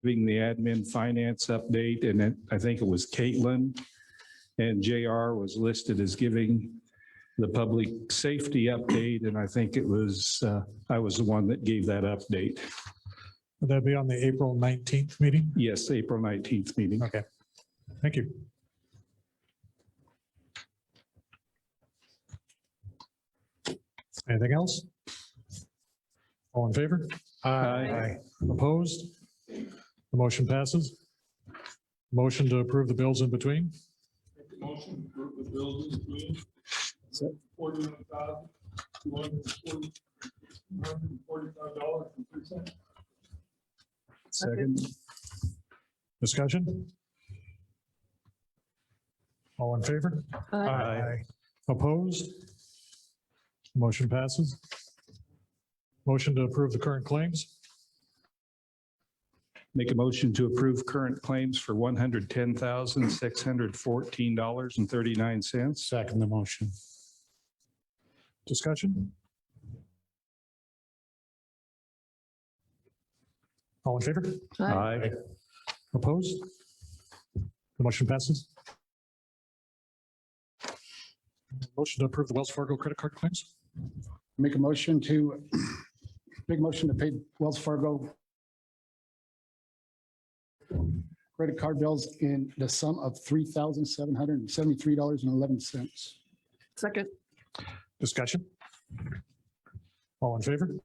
the admin finance update, and then I think it was Caitlin, and JR was listed as giving the public safety update, and I think it was, I was the one that gave that update. Would that be on the April 19th meeting? Yes, April 19th meeting. Okay, thank you. Anything else? All in favor? Aye. Opposed? The motion passes. Motion to approve the bills in between. Motion to approve the bills in between. $41,245.03. Second. Discussion? All in favor? Aye. Opposed? Motion passes. Motion to approve the current claims. Make a motion to approve current claims for $110,614.39. Second the motion. Discussion? All in favor? Aye. Opposed? The motion passes. Motion to approve the Wells Fargo credit card claims. Make a motion to pay Wells Fargo credit card bills in the sum of $3,773.11. Second. Discussion? All in favor?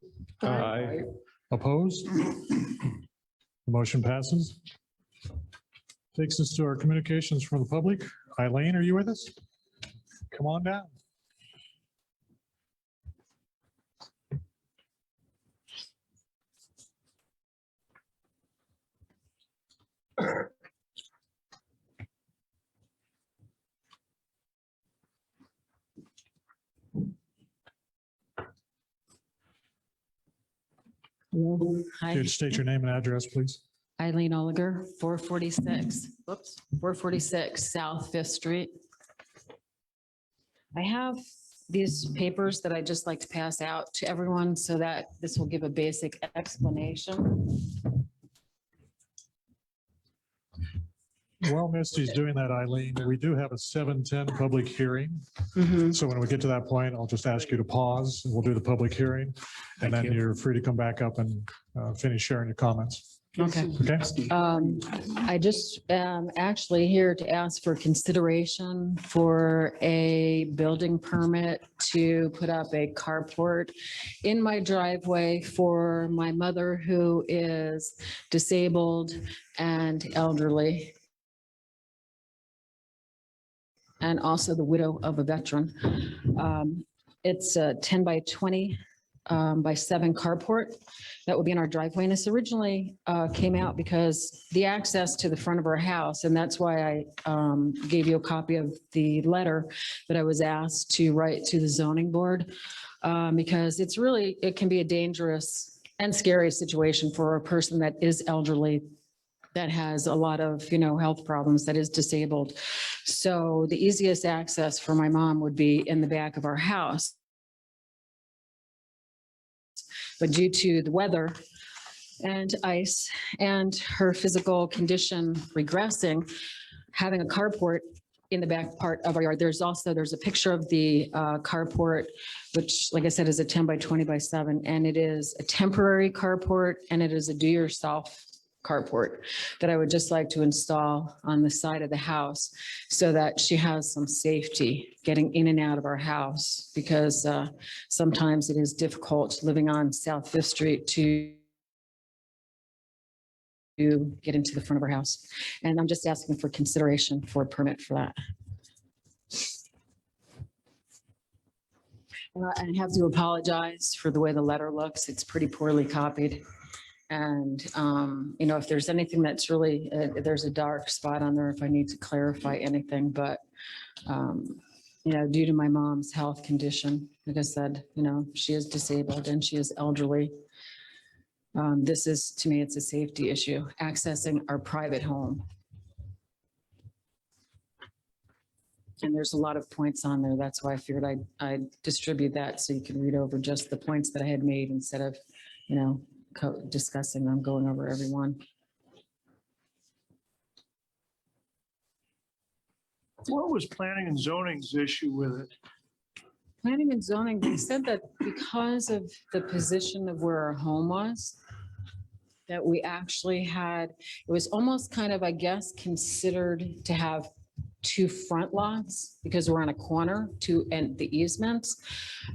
Aye. Opposed? The motion passes. Takes us to our communications from the public. Eileen, are you with us? Come on down. Hi, Could you state your name and address, please? Eileen Oliger, 446 South Fifth Street. I have these papers that I just like to pass out to everyone so that this will give a basic explanation. While Misty's doing that, Eileen, we do have a 7:10 public hearing. So when we get to that point, I'll just ask you to pause and we'll do the public hearing. And then you're free to come back up and finish sharing your comments. Okay. Okay? I just am actually here to ask for consideration for a building permit to put up a carport in my driveway for my mother who is disabled and elderly, and also the widow of a veteran. It's a 10 by 20 by 7 carport that would be in our driveway. And this originally came out because the access to the front of our house, and that's why I gave you a copy of the letter that I was asked to write to the zoning board, because it can be a dangerous and scary situation for a person that is elderly, that has a lot of, health problems, that is disabled. So the easiest access for my mom would be in the back of our house. But due to the weather and ice and her physical condition regressing, having a carport in the back part of our yard, there's a picture of the carport, which, like I said, is a 10 by 20 by 7, and it is a temporary carport, and it is a do-yourself carport that I would just like to install on the side of the house so that she has some safety getting in and out of our house, because sometimes it is difficult living on South Fifth Street to get into the front of our house. And I'm just asking for consideration for a permit for that. I have to apologize for the way the letter looks. It's pretty poorly copied. And, if there's anything that's really, there's a dark spot on there if I need to clarify anything, but, due to my mom's health condition, like I said, she is disabled and she is elderly. This is, to me, it's a safety issue, accessing our private home. And there's a lot of points on there. That's why I figured I'd distribute that so you can read over just the points that I had made instead of, discussing them, going over every one. What was planning and zoning's issue with it? Planning and zoning, they said that because of the position of where our home was, that we actually had, it was almost kind of, I guess, considered to have two front lots because we're on a corner and the easements.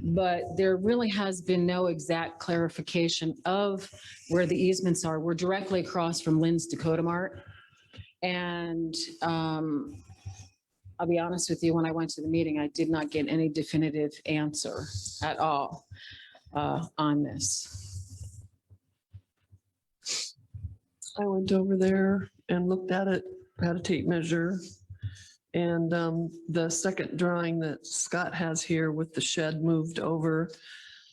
But there really has been no exact clarification of where the easements are. We're directly across from Lynn's Dakota Mart. And I'll be honest with you, when I went to the meeting, I did not get any definitive answer at all on this. I went over there and looked at it, had a tape measure. And the second drawing that Scott has here with the shed moved over,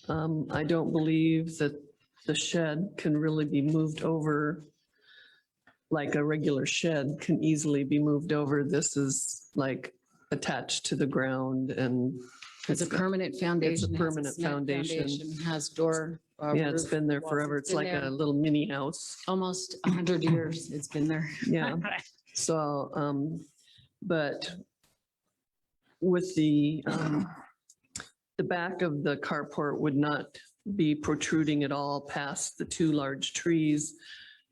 I don't believe that the shed can really be moved over like a regular shed can easily be moved over. This is like attached to the ground and It's a permanent foundation. It's a has permanent cement foundation. Has door. yeah, it's roof, been there walls. forever. It's been like there a little mini house. almost 100 years it's been there. Yeah. So, but with the back of the carport would not be protruding at all past the two large trees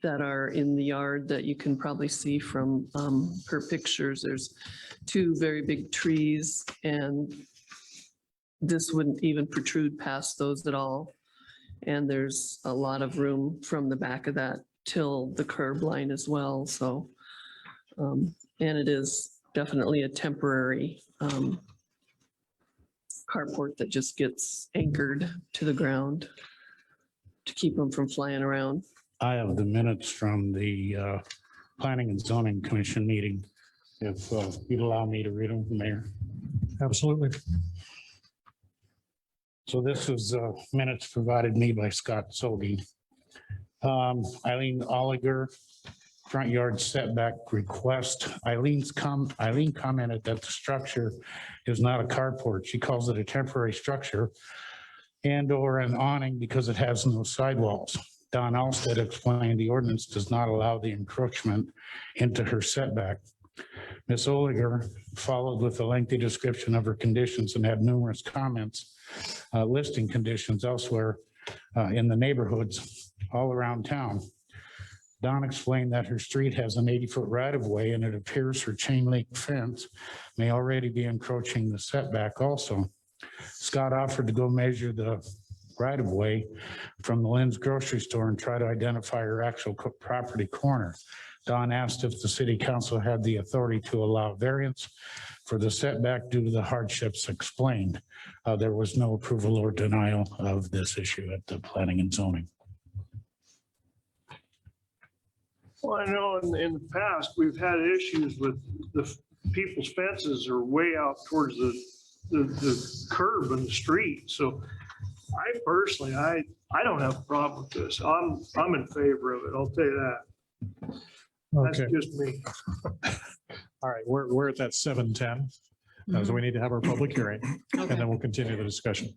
that are in the yard that you can probably see from her pictures. There's two very big trees and this wouldn't even protrude past those at all. And there's a lot of room from the back of that till the curb line as well. So, and it is definitely a temporary carport that just gets anchored to the ground to keep them from flying around. I have the minutes from the Planning and Zoning Commission meeting. If you'd allow me to read them, Mayor. Absolutely. So this is minutes provided me by Scott Solge. Eileen Oliger, front yard setback request. Eileen commented that the structure is not a carport. She calls it a temporary structure and or an awning because it has no sidewalls. Don Alstead explained the ordinance does not allow the encroachment into her setback. Ms. Oliger followed with a lengthy description of her conditions and had numerous comments listing conditions elsewhere in the neighborhoods all around town. Don explained that her street has an 80-foot right-of-way and it appears her chain link fence may already be encroaching the setback also. Scott offered to go measure the right-of-way from the Lynn's grocery store and try to identify her actual property corner. Don asked if the city council had the authority to allow variance for the setback due to the hardships explained. There was no approval or denial of this issue at the Planning and Zoning. Well, I know in the past, we've had issues with the people's fences are way out towards the curb in the street. So I personally, I don't have a problem with this. I'm in favor of it. I'll tell you that. That's Okay. just me. All right. We're at that 7:10. So we need to have our public hearing and Okay, then we'll continue the discussion.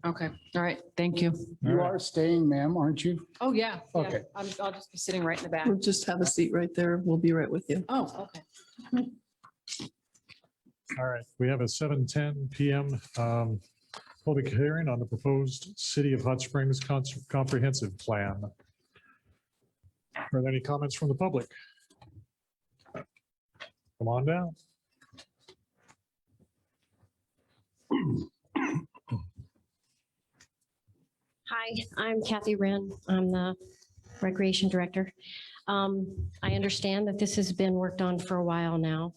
okay, all right, thank you. All You right. are staying, ma'am, aren't you? Oh, yeah. yeah. Okay. I'll just be sitting right in the back. We'll just have a seat right there. We'll be right with you. Oh, okay. All right. We have a 7:10 PM public hearing on the proposed City of Hot Springs comprehensive plan. Are there any comments from the public? Come on down. Hi, I'm Kathy Wren. I'm the Recreation Director. I understand that this has been worked on for a while now,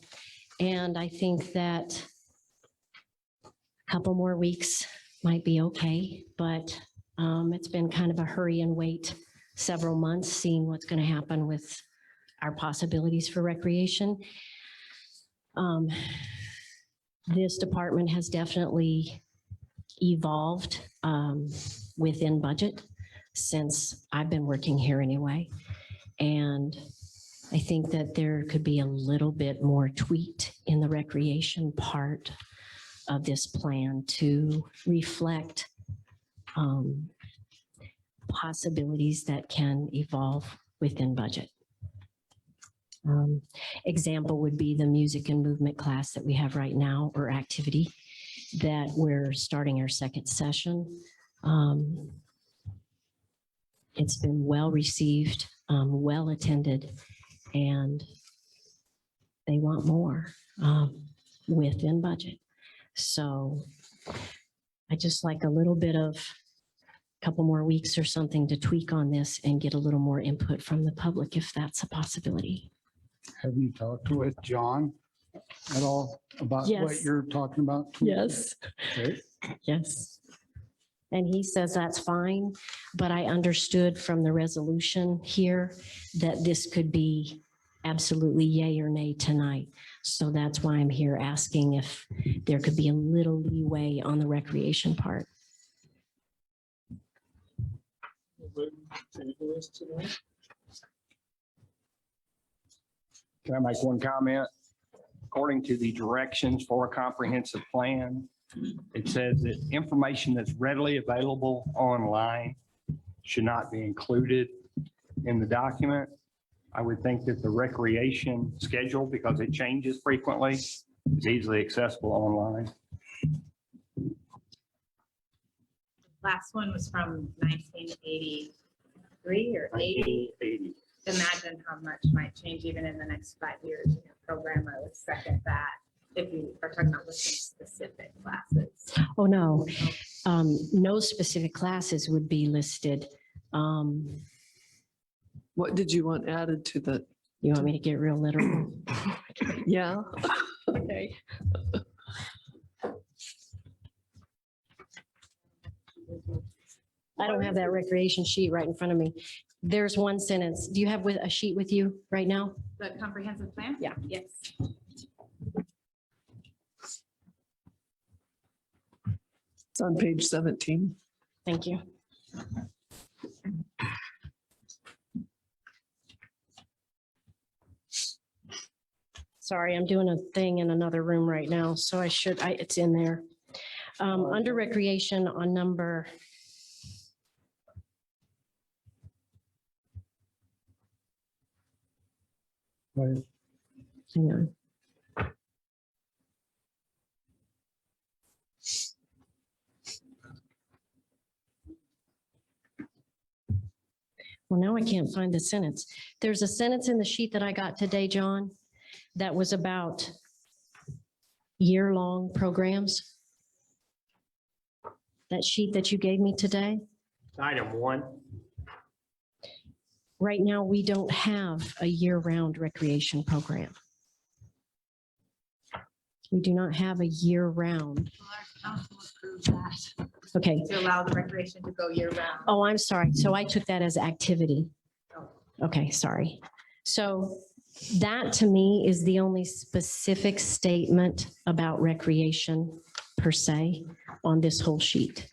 and I think that a couple more weeks might be okay, but it's been kind of a hurry and wait several months, seeing what's going to happen with our possibilities for recreation. This department has definitely evolved within budget since I've been working here anyway. And I think that there could be a little bit more tweaked in the recreation part of this plan to reflect possibilities that can evolve within budget. Example would be the music and movement class that we have right now, or activity that we're starting our second session. It's been well received, well attended, and they want more within budget. So I just like a little bit of couple more weeks or something to tweak on this and get a little more input from the public, if that's a possibility. Have you talked with John at all about what Yes. you're talking about? Yes. Okay. Yes. And he says that's fine, but I understood from the resolution here that this could be absolutely yay or nay tonight. So that's why I'm here asking if there could be a little leeway on the recreation part. Can I make one comment? According to the directions for a comprehensive plan, it says that information that's readily available online should not be included in the document. I would think that the recreation schedule, because it changes frequently, is easily accessible online. Last one was from 1983 or 80. 1980. Imagine how much might change even in the next 5 years in your program. I would second that if you are talking about listing specific classes. Oh, no. No specific classes would be listed. What did you want added to the, You want me to get real literal? yeah? Okay. I don't have that recreation sheet right in front of me. There's one sentence. Do you have a sheet with you right now? The comprehensive plan? Yeah. Yes. It's on page 17. Thank you. Sorry, I'm doing a thing in another room right now, so it's in there. Under recreation on number, Right. hang on. Well, now I can't find the sentence. There's a sentence in the sheet that I got today, John, that was about year-long programs. That sheet that you gave me today. Item 1. Right now, we don't have a year-round recreation program. We do not have a year-round. Our council approved that Okay. to allow the recreation to go year round. Oh, I'm sorry. So I took that as activity. Okay, sorry. So that to me is the only specific statement about recreation per se on this whole sheet.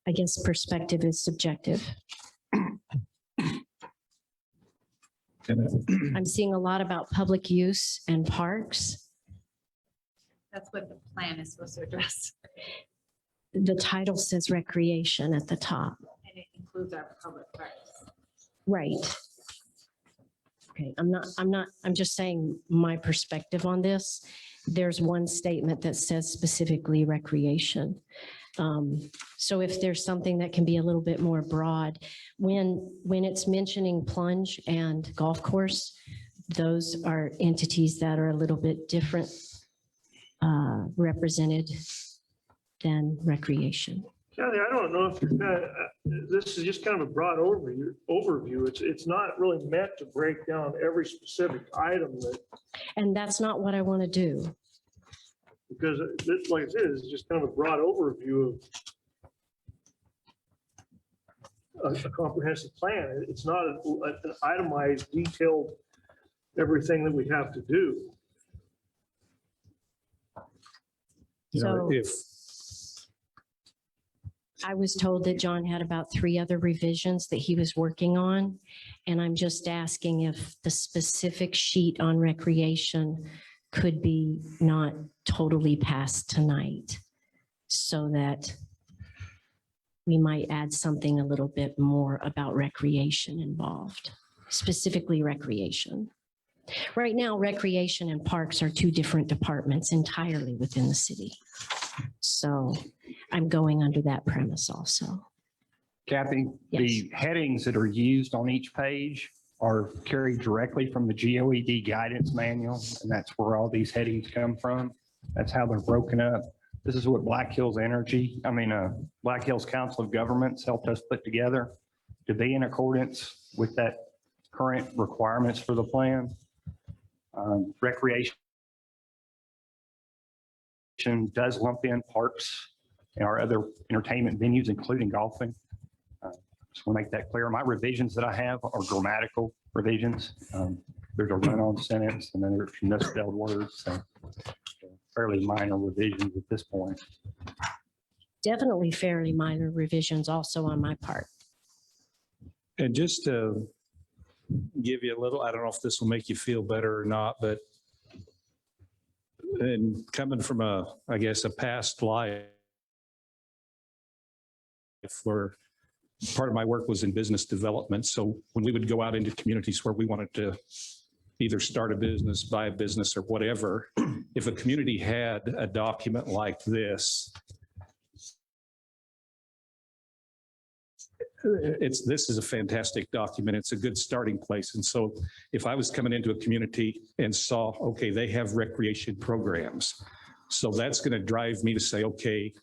I guess perspective is subjective. I'm seeing a lot about public use and parks. That's what the plan is supposed to address. The title says recreation at the top. And it includes our public parks. Right. Okay, I'm just saying my perspective on this. There's one statement that says specifically recreation. So if there's something that can be a little bit more broad, when it's mentioning plunge and golf course, those are entities that are a little bit different represented than recreation. Kathy, I don't know if you're this is just kind of a broad overview. It's not really meant to break down every specific item that, And that's not what I want to do. because this, like I said, is just kind of a broad overview of a comprehensive plan. It's not an itemized, detailed, everything that we have to do. You know, So- if, I was told that John had about 3 other revisions that he was working on. And I'm just asking if the specific sheet on recreation could be not totally passed tonight so that we might add something a little bit more about recreation involved, specifically recreation. Right now, recreation and parks are two different departments entirely within the city. So I'm going under that premise also. Kathy, the headings that are used on each page are carried directly from the GOED guidance manual, and that's where all these headings come from. That's how they're broken up. This is what Black Hills Black Hills Council of Governments helped us put together to be in accordance with that current requirements for the plan. Recreation does lump in parks and our other entertainment venues, including golfing. Just want to make that clear. My revisions that I have are grammatical revisions. There's a run-on sentence and then there's misspelled words. So fairly minor revisions at this point. Definitely fairly minor revisions also on my part. And just to give you a little, I don't know if this will make you feel better or not, but and coming from I guess a past life where part of my work was in business development. So when we would go out into communities where we wanted to either start a business, buy a business or whatever, if a community had a document like this, this is a fantastic document. It's a good starting place. And so if I was coming into a community and saw, okay, they have recreation programs. So that's going to drive me to say, okay,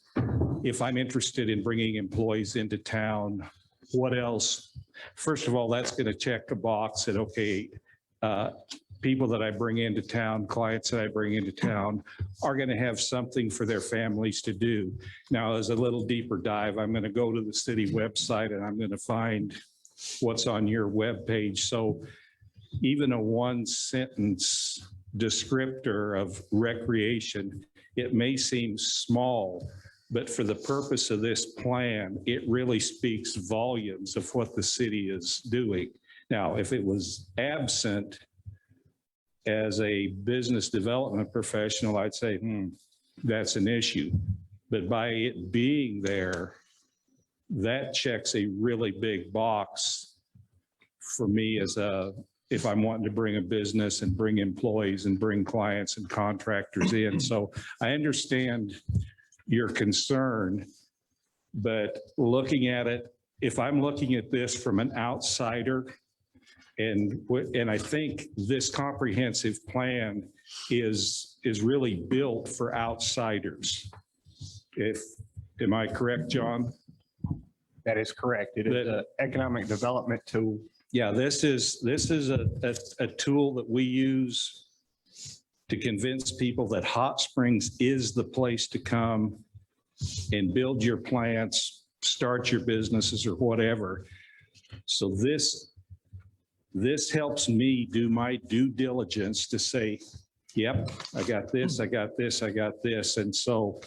if I'm interested in bringing employees into town, what else? First of all, that's going to check a box that, okay, people that I bring into town, clients that I bring into town are going to have something for their families to do. Now, as a little deeper dive, I'm going to go to the city website and I'm going to find what's on your webpage. So even a one sentence descriptor of recreation, it may seem small, but for the purpose of this plan, it really speaks volumes of what the city is doing. Now, if it was absent as a business development professional, I'd say, that's an issue. But by it being there, that checks a really big box for me if I'm wanting to bring a business and bring employees and bring clients and contractors in. So I understand your concern, but looking at it, if I'm looking at this from an outsider, and I think this comprehensive plan is really built for outsiders. Am I correct, John? That is correct. It is an economic development tool. Yeah, this is a tool that we use to convince people that Hot Springs is the place to come and build your plants, start your businesses or whatever. So this helps me do my due diligence to say, yep, I got this, I got this, I got this. And so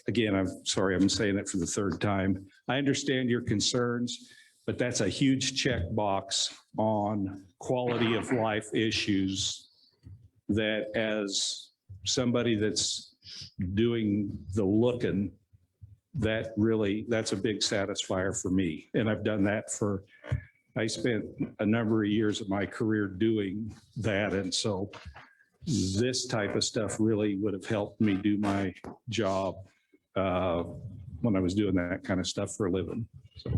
again, I'm sorry, I'm saying it for the third time. I understand your concerns, but that's a huge checkbox on quality of life issues that as somebody that's doing the looking, that's a big satisfier for me. And I've done that I spent a number of years of my career doing that. And so this type of stuff really would have helped me do my job when I was doing that kind of stuff for a living. So.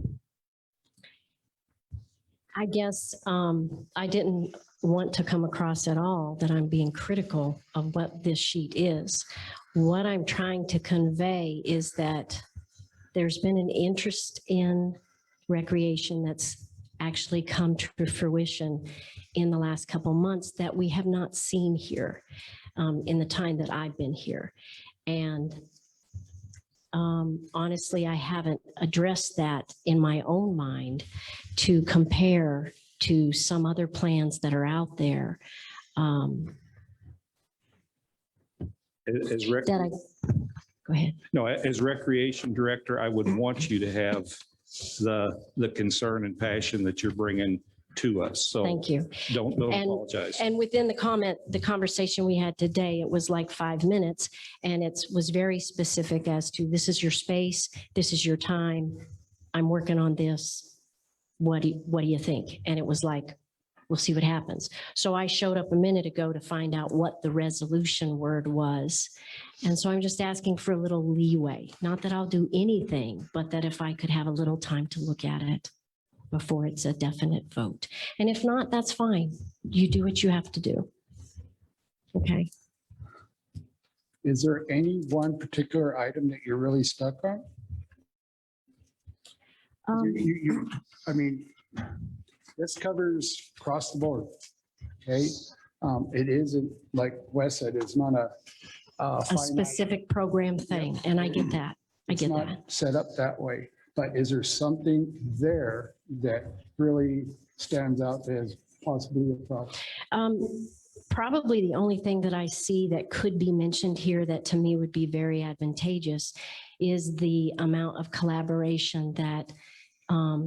I guess I didn't want to come across at all that I'm being critical of what this sheet is. What I'm trying to convey is that there's been an interest in recreation that's actually come to fruition in the last couple months that we have not seen here in the time that I've been here. And honestly, I haven't addressed that in my own mind to compare to some other plans that are out there. Go ahead. No, as recreation director, I would want you to have the concern and passion that you're bringing to us. So Thank you. don't And- apologize. And within the conversation we had today, it was like 5 minutes, and it was very specific as to this is your space, this is your time, I'm working on this. What do you think? And it was like, we'll see what happens. So I showed up a minute ago to find out what the resolution word was. And so I'm just asking for a little leeway, not that I'll do anything, but that if I could have a little time to look at it before it's a definite vote. And if not, that's fine. You do what you have to do. Okay. Is there any one particular item that you're really stuck on? I mean, this covers across the board, okay? It isn't, like Wes said, it's not a A finite- specific program thing, and I get that. I it's get not that. set up that way. But is there something there that really stands out as possibly a problem? Probably the only thing that I see that could be mentioned here that to me would be very advantageous is the amount of collaboration that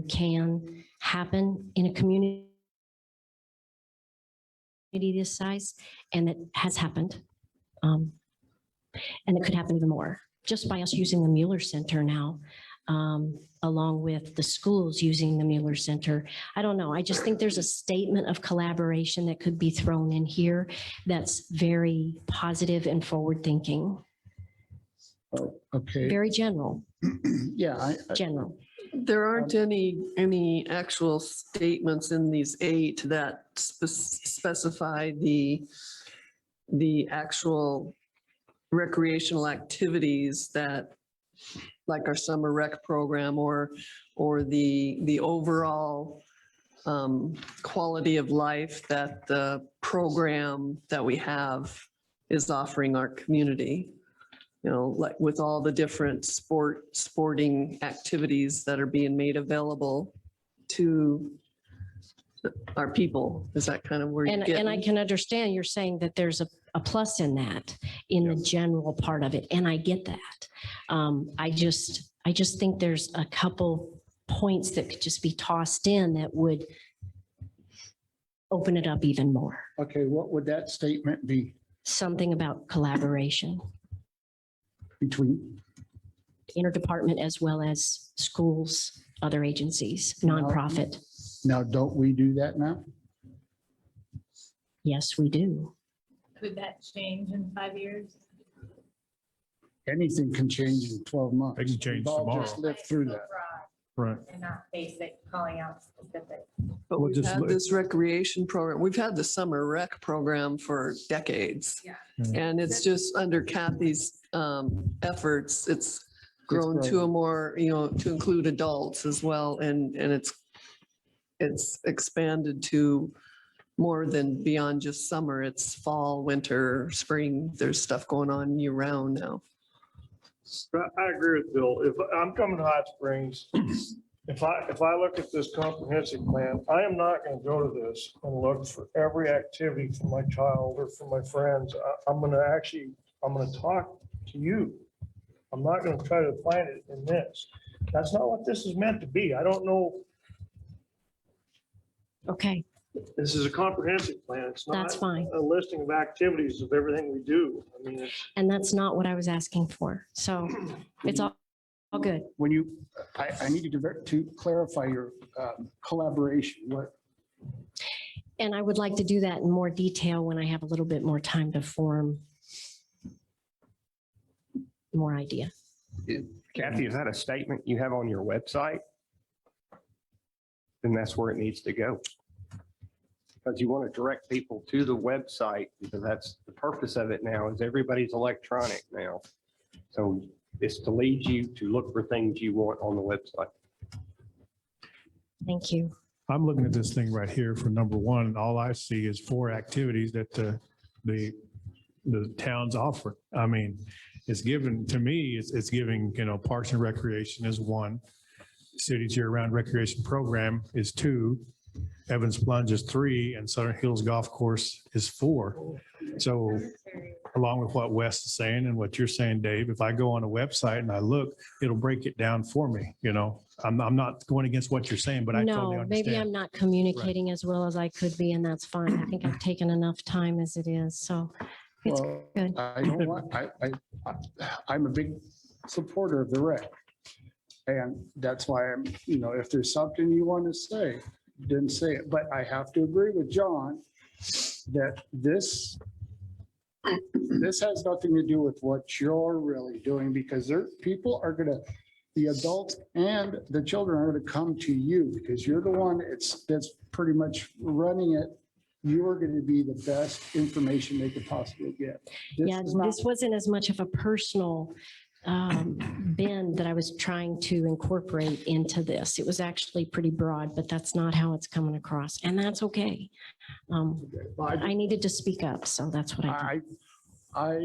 can happen in a community this size, and that has happened. And it could happen even more, just by us using the Mueller Center now, along with the schools using the Mueller Center. I don't know. I just think there's a statement of collaboration that could be thrown in here that's very positive and forward-thinking, Oh, okay, very general, yeah, general. There aren't any actual statements in these 8 that specify the actual recreational activities that, like our summer rec program or the overall quality of life that the program that we have is offering our community. You know, like with all the different sporting activities that are being made available to our people. Is that kind of where you're And I getting? can understand you're saying that there's a plus in that, in the general part of it, and I get that. I just think there's a couple points that could just be tossed in that would open it up even more. okay, what would that statement be Something about collaboration, between? interdepartment as well as schools, other agencies, nonprofit. Now, don't we do that now? Yes, we do. Could that change in 5 years? Anything can change in 12 months. It can change We've all just tomorrow. lived through that. Right. And not basic, calling out specific. But We'll we've just had look- this recreation program, we've had the summer rec program for decades. Yeah. And it's just under Kathy's efforts, it's grown to a more, to include adults as well. And it's expanded to more than beyond just summer. It's fall, winter, spring. There's stuff going on year round now. I agree with Bill. If I'm coming to Hot Springs, if I look at this comprehensive plan, I am not going to go to this and look for every activity for my child or for my friends. I'm going to talk to you. I'm not going to try to find it in this. That's not what this is meant to be. I don't know. Okay, This is a comprehensive plan. It's not that's fine. a listing of activities of everything we do. I mean, it's. And that's not what I was asking for. So it's all good. When you, I need to clarify your collaboration, what, And I would like to do that in more detail when I have a little bit more time to form more idea. Kathy, is that a statement you have on your website? Then that's where it needs to go. Because you want to direct people to the website, because that's the purpose of it now, is everybody's electronic now. So it's to lead you to look for things you want on the website. Thank you. I'm looking at this thing right here for number 1, and all I see is 4 activities that the town's offer. I mean, it's given, to me, it's giving, Parks and Recreation is 1. City's year-round recreation program is 2. Evans Plunge is 3, and Southern Hills Golf Course is 4. So along with what Wes is saying and what you're saying, Dave, if I go on a website and I look, it'll break it down for me, you know? I'm not going against what you're saying, but I totally No, maybe I'm understand. not communicating as well as I could be, and that's fine. I think I've taken enough time as it is, so it's Well, good. I don't want, I'm a big supporter of the rec. And that's why I'm, if there's something you want to say, then say it. But I have to agree with John that this has nothing to do with what you're really doing, because people are gonna, the adults and the children are gonna come to you because you're the one that's pretty much running it. You are going to be the best information they could possibly get. Yeah, this wasn't as much of a personal bend that I was trying to incorporate into this. It was actually pretty broad, but that's not how it's coming across, and that's okay. I needed to speak up, so that's what I did. I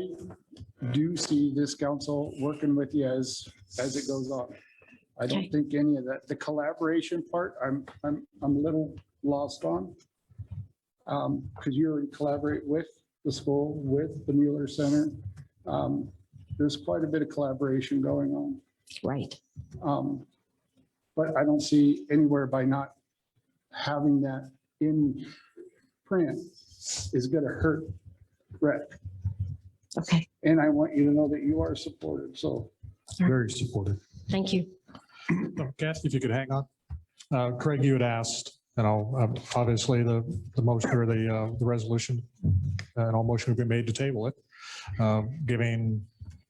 do see this council working with you as it goes on. I don't Okay. think any of that, the collaboration part, I'm a little lost on. Because you already collaborate with the school, with the Mueller Center. There's quite a bit of collaboration going on. Right. But I don't see anywhere by not having that in print is going to hurt rec. Okay, And I want you to know that you are supported. So Very supportive. thank you. Kathy, if you could hang on. Craig, you had asked, and obviously the motion or the resolution, and all motion would be made to table it, giving,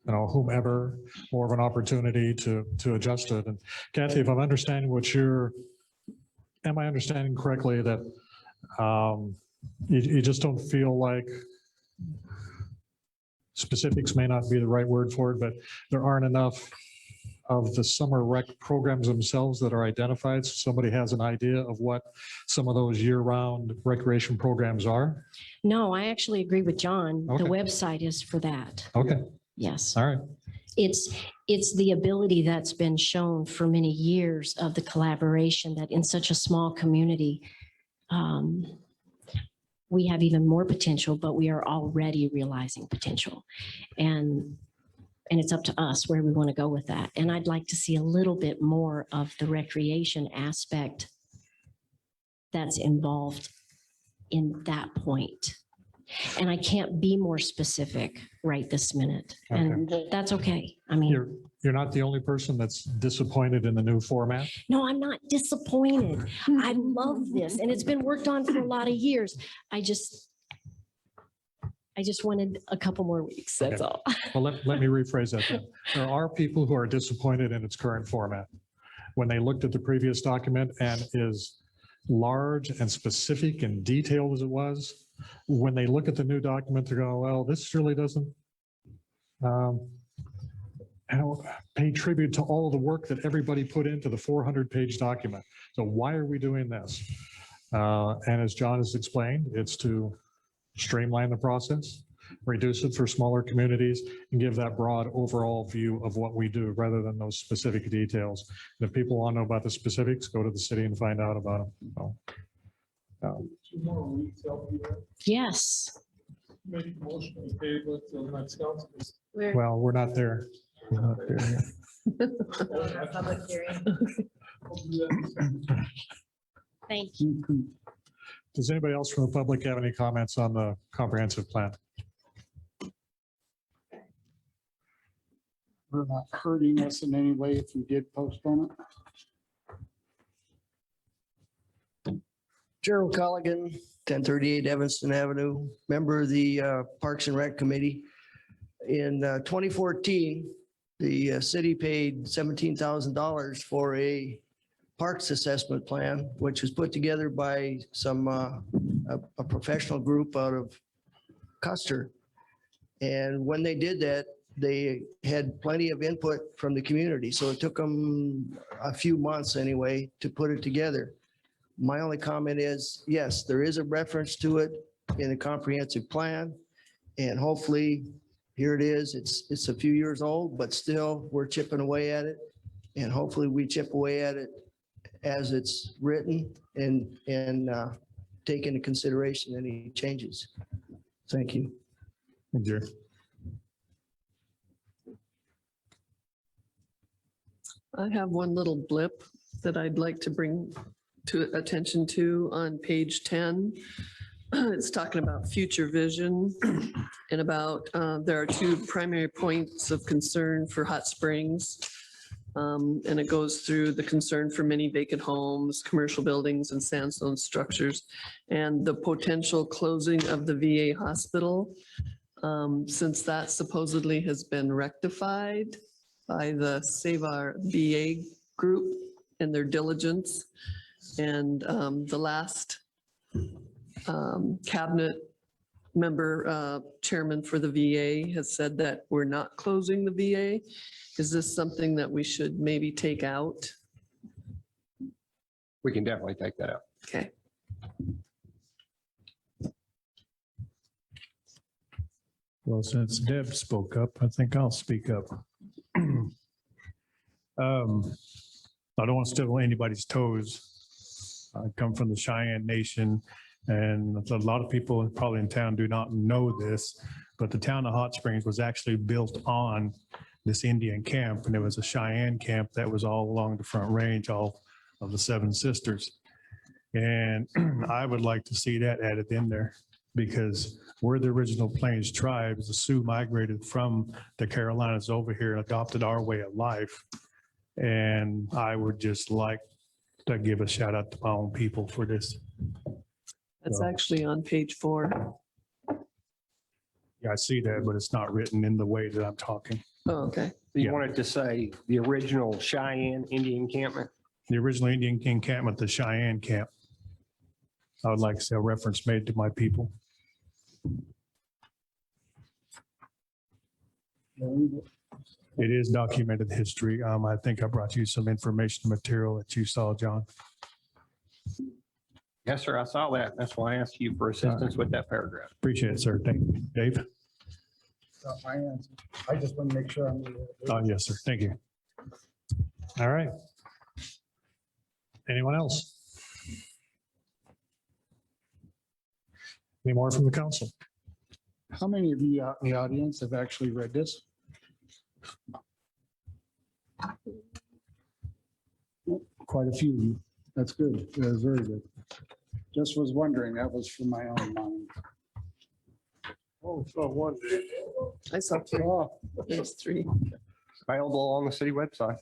whomever more of an opportunity to adjust it. And Kathy, if I'm understanding am I understanding correctly that you just don't feel like, specifics may not be the right word for it, but there aren't enough of the summer rec programs themselves that are identified, so somebody has an idea of what some of those year-round recreation programs are? No, I actually agree with John. The Okay. website is for that. Okay, Yes. all right. It's the ability that's been shown for many years of the collaboration that in such a small community, we have even more potential, but we are already realizing potential. And it's up to us where we want to go with that. And I'd like to see a little bit more of the recreation aspect that's involved in that point. And I can't be more specific right this minute. And that's okay. I mean, You're not the only person that's disappointed in the new format? no, I'm not disappointed. I love this and it's been worked on for a lot of years. I just wanted a couple more weeks. That's Okay. all. Well, let me rephrase that then. There are people who are disappointed in its current format. When they looked at the previous document and is large and specific and detailed as it was, when they look at the new document, they're going, well, this really doesn't pay tribute to all the work that everybody put into the 400-page document. So why are we doing this? And as John has explained, it's to streamline the process, reduce it for smaller communities, and give that broad overall view of what we do rather than those specific details. And if people want to know about the specifics, go to the city and find out about them. So, Yes. well, we're not there. We're not there yet. Public hearing. Thank you. Does anybody else from the public have any comments on the comprehensive plan? we're not hurting us in any way if we did postpone it. Gerald Colligan, 1038 Evanston Avenue, member of the Parks and Rec Committee. In 2014, the city paid $17,000 for a parks assessment plan, which was put together by a professional group out of Custer. And when they did that, they had plenty of input from the community. So it took them a few months anyway to put it together. My only comment is, yes, there is a reference to it in the comprehensive plan. And hopefully, here it is. It's a few years old, but still we're chipping away at it. And hopefully we chip away at it as it's written and take into consideration any changes. Thank you. Thank you. I have one little blip that I'd like to bring to attention to on page 10. It's talking about future vision and about, there are two primary points of concern for Hot Springs. And it goes through the concern for many vacant homes, commercial buildings and sandstone structures, and the potential closing of the VA hospital. Since that supposedly has been rectified by the Save Our VA group and their diligence. And the last cabinet member, chairman for the VA has said that we're not closing the VA. Is this something that we should maybe take out? We can definitely take that out. Okay. Well, since Deb spoke up, I think I'll speak up. I don't want to step on anybody's toes. I come from the Cheyenne Nation, and a lot of people probably in town do not know this, but the town of Hot Springs was actually built on this Indian camp, and it was a Cheyenne camp that was all along the Front Range, all of the Seven Sisters. And I would like to see that added in there, because we're the original Plains tribes. The Sioux migrated from the Carolinas over here and adopted our way of life. And I would just like to give a shout out to my own people for this. That's actually on page 4. Yeah, I see that, but it's not written in the way that I'm talking. Oh, okay. You Yeah. wanted to say the original Cheyenne Indian encampment? The original Indian encampment, the Cheyenne camp. I would like to see a reference made to my people. It is documented history. I think I brought you some information material that you saw, John. Yes, sir, I saw that. That's why I asked you for assistance with that paragraph. Appreciate it, sir. Thank you. Dave? My answer. I just want to make sure I'm. Oh, yes, sir. Thank you. All right. Anyone else? Any more from the council? How many of you out in the audience have actually read this? Quite a few of you. That's good. That was very good. Just was wondering, that was from my own mind. Oh, so one day. I saw 3. Oh, There's 3. Available on the city website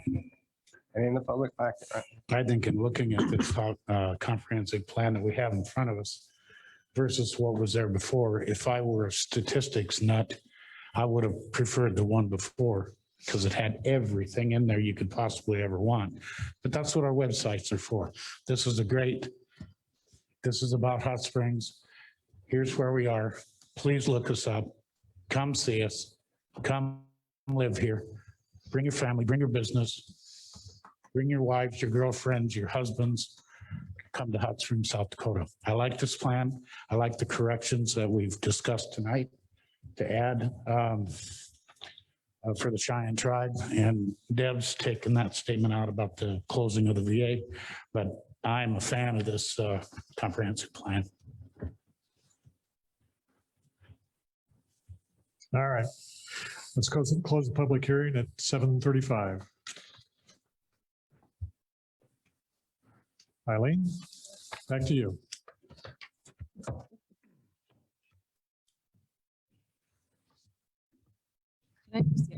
and in the public packet. Right? I think in looking at this comprehensive plan that we have in front of us versus what was there before, if I were a statistics nut, I would have preferred the one before because it had everything in there you could possibly ever want. But that's what our websites are for. This is this is about Hot Springs. Here's where we are. Please look us up. Come see us. Come live here. Bring your family, bring your business, bring your wives, your girlfriends, your husbands. Come to Hot Springs, South Dakota. I like this plan. I like the corrections that we've discussed tonight to add for the Cheyenne tribe. And Deb's taken that statement out about the closing of the VA, but I'm a fan of this comprehensive plan. All right. Let's close the public hearing at 7:35. Eileen, back to you.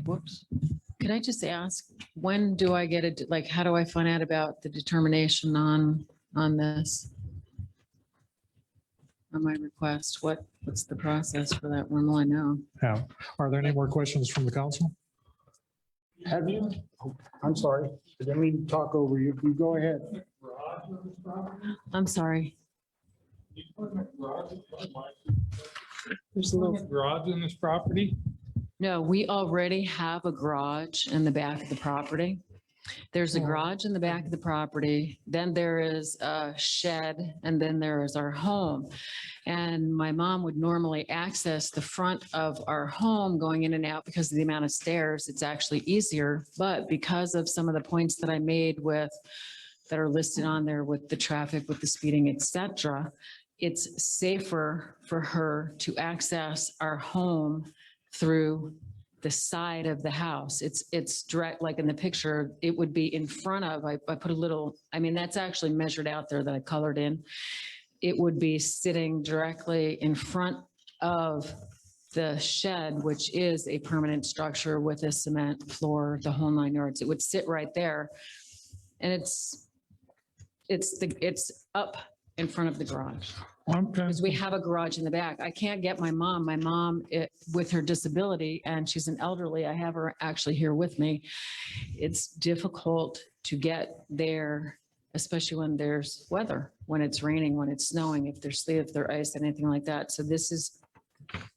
Whoops. Could I just ask, when do I get it? Like, how do I find out about the determination on this? On my request, what's the process for that? When will I know? Now, are there any more questions from the council? have you? I'm sorry. I didn't mean to talk over you. You go ahead. I'm sorry. There's a little, Garage in this property? No, we already have a garage in the back of the property. There's a garage in the back of the property, then there is a shed, and then there is our home. And my mom would normally access the front of our home going in and out because of the amount of stairs. It's actually easier, but because of some of the points that I made with, that are listed on there with the traffic, with the speeding, et cetera, it's safer for her to access our home through the side of the house. It's direct, like in the picture, it would be in front of, I put a little, I mean, that's actually measured out there that I colored in. It would be sitting directly in front of the shed, which is a permanent structure with a cement floor, the whole 9 yards. It would sit right there. And it's up in front of the garage. Because we have a garage in the back. I can't get my mom. My mom, with her disability, and she's an elderly, I have her actually here with me. It's difficult to get there, especially when there's weather, when it's raining, when it's snowing, if there's sleet, if there's ice, anything like that. So this is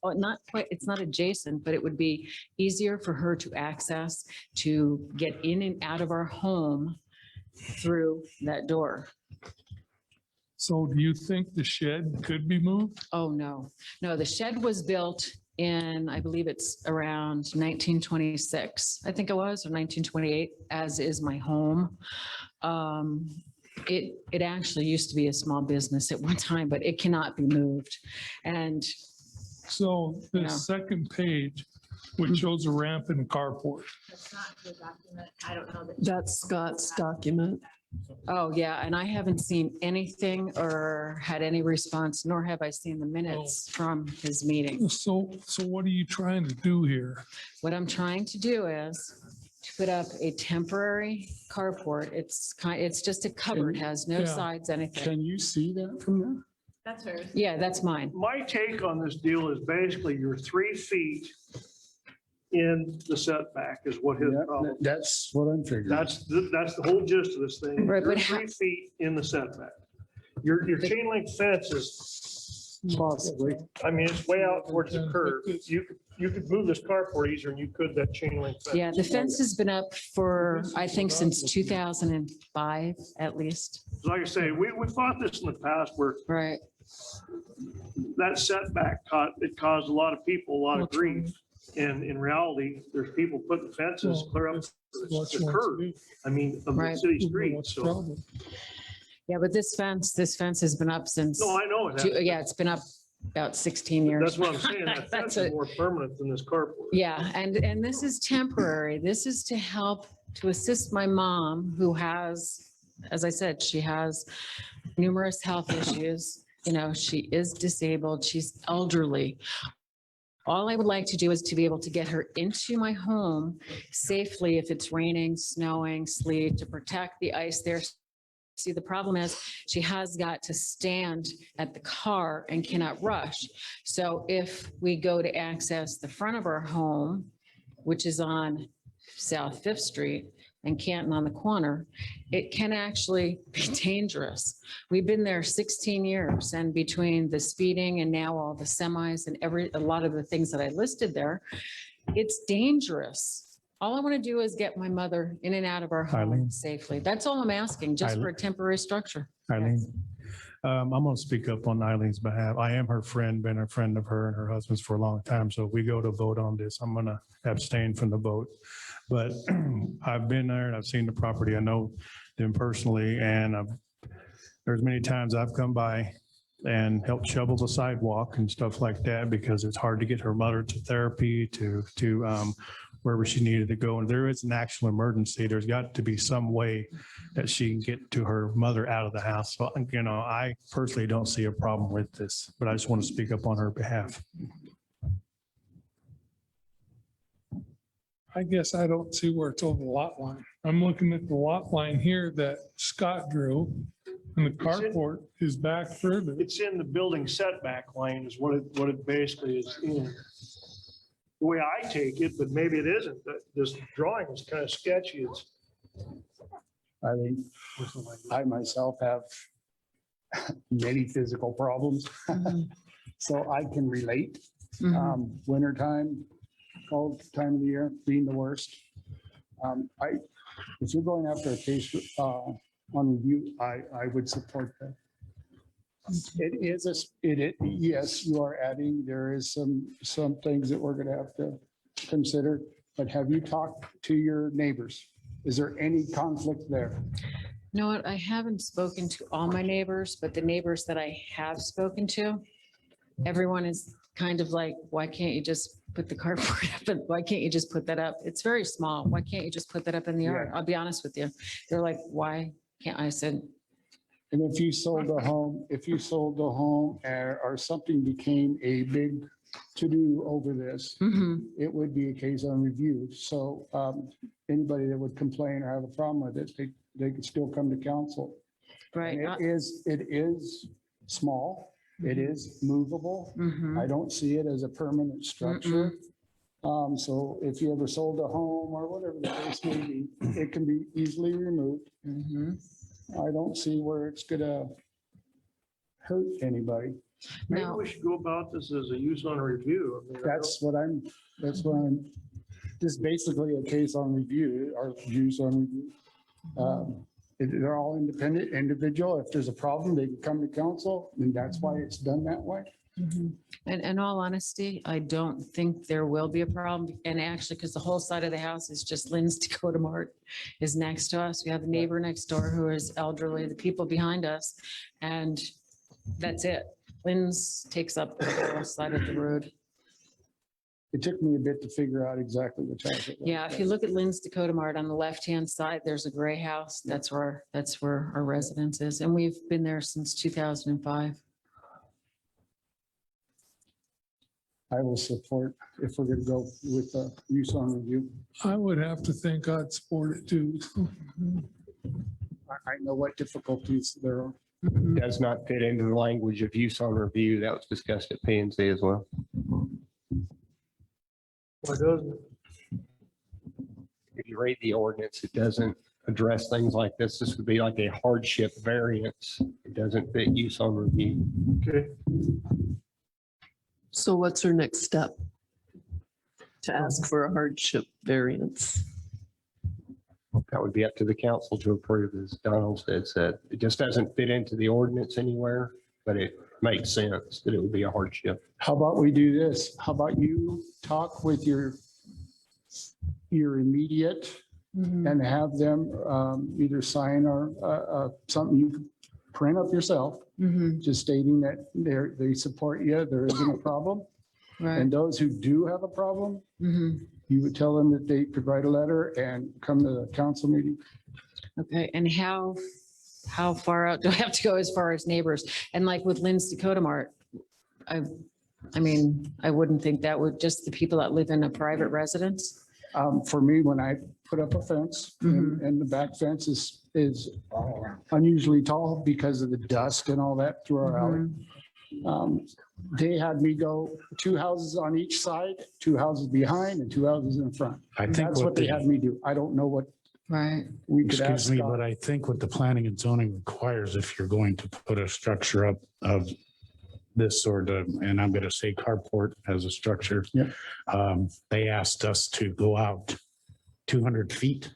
not quite, it's not adjacent, but it would be easier for her to access, to get in and out of our home through that door. So do you think the shed could be moved? Oh, no. No, the shed was built in, I believe it's around 1926, I think it was, or 1928, as is my home. It actually used to be a small business at one time, but it cannot be moved. And So the Yeah. second page, which shows a ramp and a carport. That's not the document. I don't know that. That's Scott's document. oh, yeah, and I haven't seen anything or had any response, nor have I seen the minutes from his meeting. So what are you trying to do here? What I'm trying to do is to put up a temporary carport. It's just a cupboard, has no Yeah. sides, anything. Can you see that from there? That's hers. Yeah, that's mine. My take on this deal is basically you're 3 feet in the setback is what his Yeah, problem. that's what I'm figuring. That's the whole gist of this thing. Right, You're but how- 3 feet in the setback. Your chain link fence is, Possibly. I mean, it's way out towards the curb. You could move this carport easier than you could that chain link fence. Yeah, the fence has been up for, I think, since 2005 at least. Like I say, we fought this in the past where Right. that setback caused a lot of people a lot of grief. And in reality, there's people putting fences clear up the curb. I mean, of the Right. city streets. So, Yeah, but this fence has been up since, no, I know it. has. yeah, it's been up about 16 years. That's what I'm saying. That That's fence is it. more permanent than this carport. Yeah, and this is temporary. This is to help, to assist my mom who has, as I said, she has numerous health issues. You know, she is disabled, she's elderly. All I would like to do is to be able to get her into my home safely if it's raining, snowing, sleet, to protect the ice there. See, the problem is she has got to stand at the car and cannot rush. So if we go to access the front of our home, which is on South Fifth Street and Canton on the corner, it can actually be dangerous. We've been there 16 years, and between the speeding and now all the semis and a lot of the things that I listed there, it's dangerous. All I want to do is get my mother in and out of our home Eileen. safely. That's all I'm asking, just for a temporary structure. Eileen, I'm going to speak up on Eileen's behalf. I am her friend, been a friend of her and her husband's for a long time. So if we go to vote on this, I'm going to abstain from the vote. But I've been there and I've seen the property. I know them personally, and there's many times I've come by and helped shovel the sidewalk and stuff like that because it's hard to get her mother to therapy, to wherever she needed to go. And there is an actual emergency. There's got to be some way that she can get to her mother out of the house. So, you know, I personally don't see a problem with this, but I just want to speak up on her behalf. I guess I don't see where it's over the lot line. I'm looking at the lot line here that Scott drew, and the carport is back further. It's in the building setback line is what it basically is in. The way I take it, but maybe it isn't. This drawing is kind of sketchy. It's I think I myself have many physical problems, so I can relate. Mhm. Wintertime, cold time of the year being the worst. If you're going after a case on review, I would support that. Yes, you are adding, there is some things that we're gonna have to consider, but have you talked to your neighbors? Is there any conflict there? You know what? I haven't spoken to all my neighbors, but the neighbors that I have spoken to, everyone is kind of like, why can't you just put the carport up, and why can't you just put that up? It's very small. Why can't you just put that up in the yard? I'll be honest with you. They're like, why can't I? Said, And if you sold a home, or something became a big to-do over this, mhm, it would be a case on review. So anybody that would complain or have a problem with it, they could still come to council. right. And it is small, it is movable. Mhm, I don't see it as a permanent structure. So if you ever sold a home or whatever the case may be, it can be easily removed. mhm. I don't see where it's gonna hurt anybody. Maybe Now, we should go about this as a use on review. I mean, That's what I'm, this is basically a case on review, or use on review. They're all independent, individual. If there's a problem, they can come to council, and that's why it's done that way. mhm. And in all honesty, I don't think there will be a problem. And actually, because the whole side of the house is just Lynn's Dakota Mart is next to us. We have a neighbor next door who is elderly, the people behind us, and that's it. Lynn's takes up the whole side of the road. It took me a bit to figure out exactly which house it was. Yeah, if you look at Lynn's Dakota Mart on the left-hand side, there's a gray house. That's where our residence is. And we've been there since 2005. I will support if we're gonna go with the use on review. I would have to think I'd support it too. I know what difficulties there are. Does not fit into the language of use on review. That was discussed at P and Z as well. why doesn't it? If you read the ordinance, it doesn't address things like this. This would be like a hardship variance. It doesn't fit use on review. Okay, So what's our next step? To ask for a hardship variance. That would be up to the council to approve, as Donald said. It just doesn't fit into the ordinance anywhere, but it makes sense that it would be a hardship. How about we do this? How about you talk with your immediate Mhm. and have them either sign or something you can print up yourself, Mhm. just stating that they support you, there isn't a problem. Right. And those who do have a problem, Mhm. you would tell them that they could write a letter and come to the council meeting. Okay, and how far out do I have to go as far as neighbors? And like with Lynn's Dakota Mart, I mean, I wouldn't think that would, just the people that live in a private residence? For me, when I put up a fence and the back fence is unusually tall because of the dust and all that through our alley. They had me go 2 houses on each side, 2 houses behind and 2 houses in front. I think That's what they had me do. I don't know what Right. we could ask. excuse me, but I think what the planning and zoning requires, if you're going to put a structure up of this sort of, and I'm going to say carport as a structure. Yep. They asked us to go out 200 feet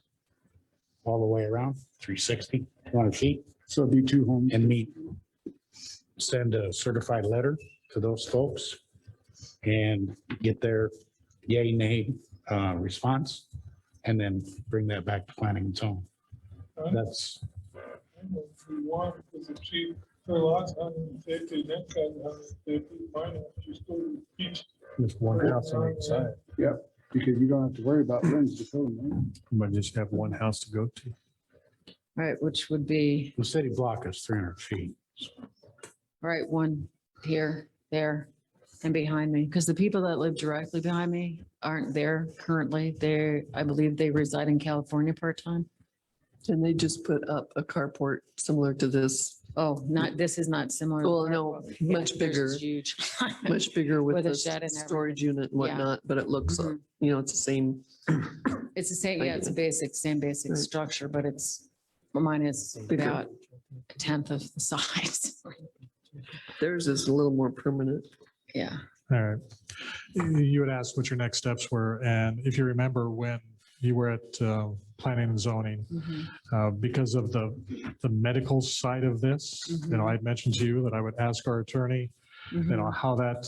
all the way around, 360, 200 feet, So it'd be 2 homes. and send a certified letter to those folks and get their yay, nay response, and then bring that back to planning and zoning. That's, If we want, because the cheap, her lot's 150, that guy's 150, mine just go to each. Just one house on each side. Because you don't have to worry about Lynn's Dakota, right? But just have one house to go to. Right, which would be, the city block is 300 feet. right, one here, there, and behind me. Because the people that live directly behind me aren't there currently. I believe they reside in California part-time. And they just put up a carport similar to this, Oh, this is not similar. well, no, Yeah, much theirs bigger, is Huge. much bigger with With a the shed and everything. storage unit and Yeah. whatnot, but it looks, Mhm. it's the same. It's the same, yeah, it's same basic Right. structure, but mine is Bigger. about a tenth of the size. Theirs is a little more permanent. Yeah. All right. You had asked what your next steps were, and if you remember when you were at planning and zoning, because of the medical side of this, I had mentioned to you that I would ask our attorney, how that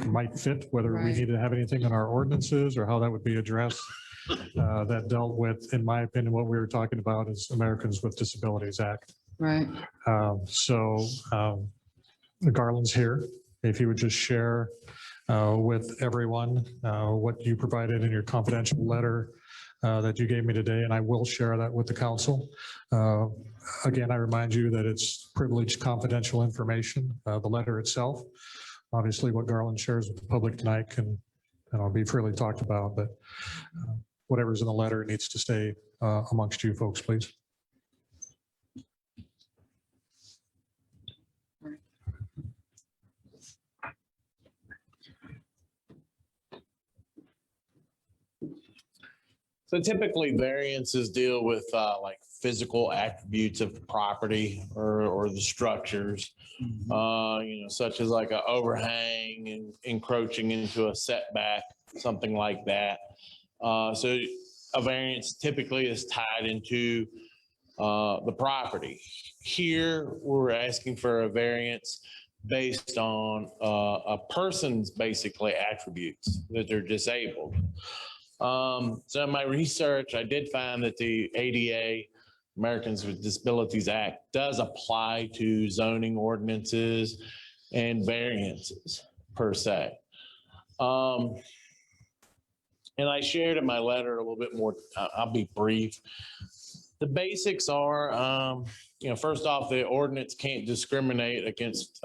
might fit, whether we Right. need to have anything in our ordinances or how that would be addressed. That dealt with, in my opinion, what we were talking about is Americans with Disabilities Act. Right. So the Garland's here. If you would just share with everyone, what you provided in your confidential letter that you gave me today, and I will share that with the council. Again, I remind you that it's privileged confidential information, the letter itself. Obviously, what Garland shares with the public tonight can be freely talked about, but whatever's in the letter needs to stay amongst you folks, please. So typically variances deal with like physical attributes of the property or the structures, such as like an overhang and encroaching into a setback, something like that. So a variance typically is tied into the property. Here, we're asking for a variance based on a person's basically attributes that they're disabled. So in my research, I did find that the ADA, Americans with Disabilities Act, does apply to zoning ordinances and variances per se. And I shared in my letter a little bit more, I'll be brief. The basics are, first off, the ordinance can't discriminate against,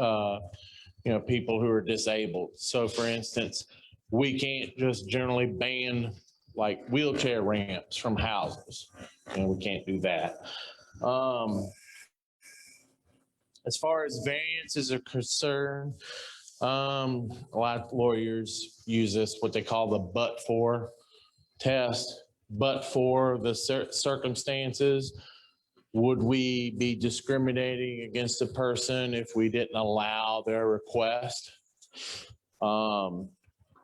people who are disabled. So for instance, we can't just generally ban like wheelchair ramps from houses. We can't do that. As far as variances are concerned, a lot of lawyers use this, what they call the but-for test. But for the circumstances, would we be discriminating against a person if we didn't allow their request?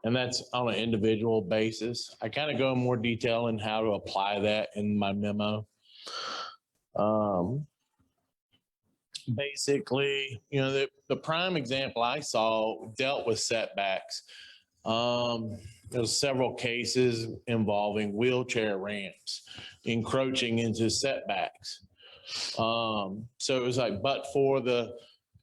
And that's on an individual basis. I kind of go in more detail in how to apply that in my memo. Basically, the prime example I saw dealt with setbacks. There was several cases involving wheelchair ramps encroaching into setbacks. So it was like, but for the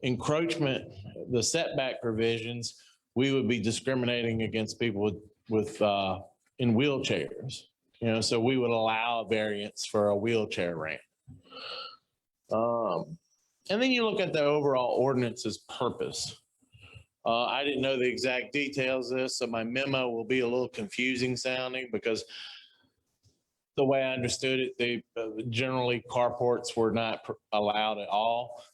encroachment, the setback provisions, we would be discriminating against people with in wheelchairs. So we would allow a variance for a wheelchair ramp. And then you look at the overall ordinance's purpose. I didn't know the exact details of this, so my memo will be a little confusing sounding because the way I understood it, generally carports were not allowed at all.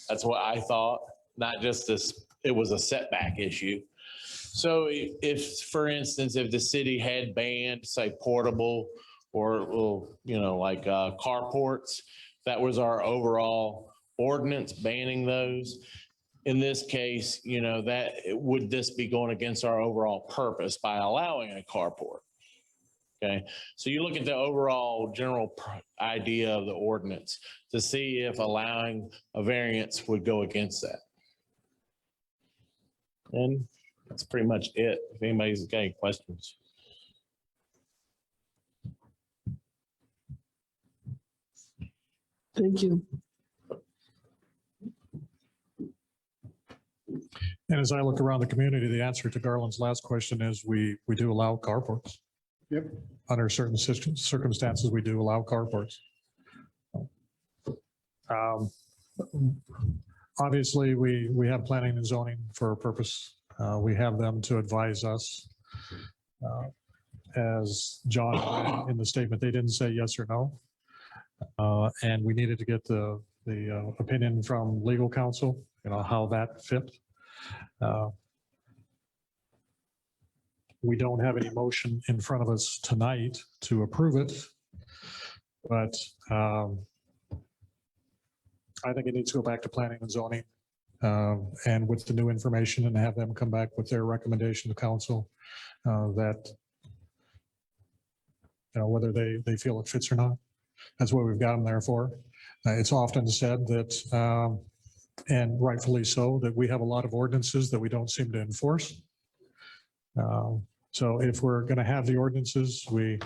That's what I thought, not just this. It was a setback issue. So if, for instance, if the city had banned, say, portable or, like carports, that was our overall ordinance banning those. In this case, would this be going against our overall purpose by allowing a carport? Okay, so you look at the overall general idea of the ordinance to see if allowing a variance would go against that. And that's pretty much it. If anybody's got any questions. Thank you. And as I look around the community, the answer to Garland's last question is we do allow carports. Yep. Under certain circumstances, we do allow carports. Obviously, we have planning and zoning for a purpose. We have them to advise us. As John read in the statement, they didn't say yes or no. And we needed to get the opinion from legal counsel, how that fit. We don't have any motion in front of us tonight to approve it, but I think it needs to go back to planning and zoning and with the new information and have them come back with their recommendation to council that, whether they feel it fits or not. That's what we've got them there for. It's often said that, and rightfully so, that we have a lot of ordinances that we don't seem to enforce. So if we're going to have the ordinances, we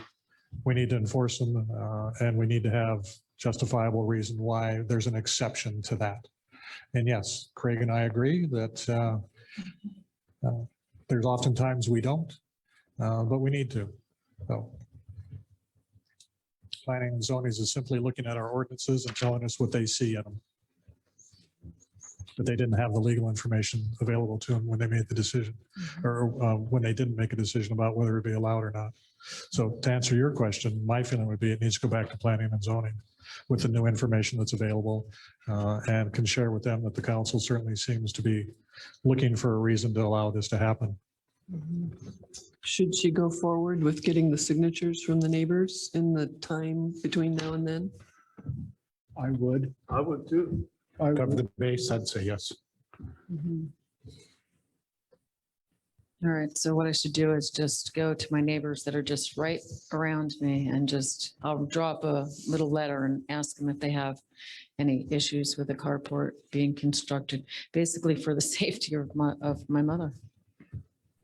need to enforce them and we need to have justifiable reason why there's an exception to that. And yes, Craig and I agree that There's oftentimes we don't, but we need to. So planning and zoning is simply looking at our ordinances and telling us what they see in them. But they didn't have the legal information available to them when they made the decision, or when they didn't make a decision about whether it'd be allowed or not. So to answer your question, my feeling would be it needs to go back to planning and zoning with the new information that's available, and can share with them that the council certainly seems to be looking for a reason to allow this to happen. Should she go forward with getting the signatures from the neighbors in the time between now and then? I would. I would too. Cover the base, I'd say yes. All right, so what I should do is just go to my neighbors that are just right around me and just, I'll drop a little letter and ask them if they have any issues with the carport being constructed, basically for the safety of my mother.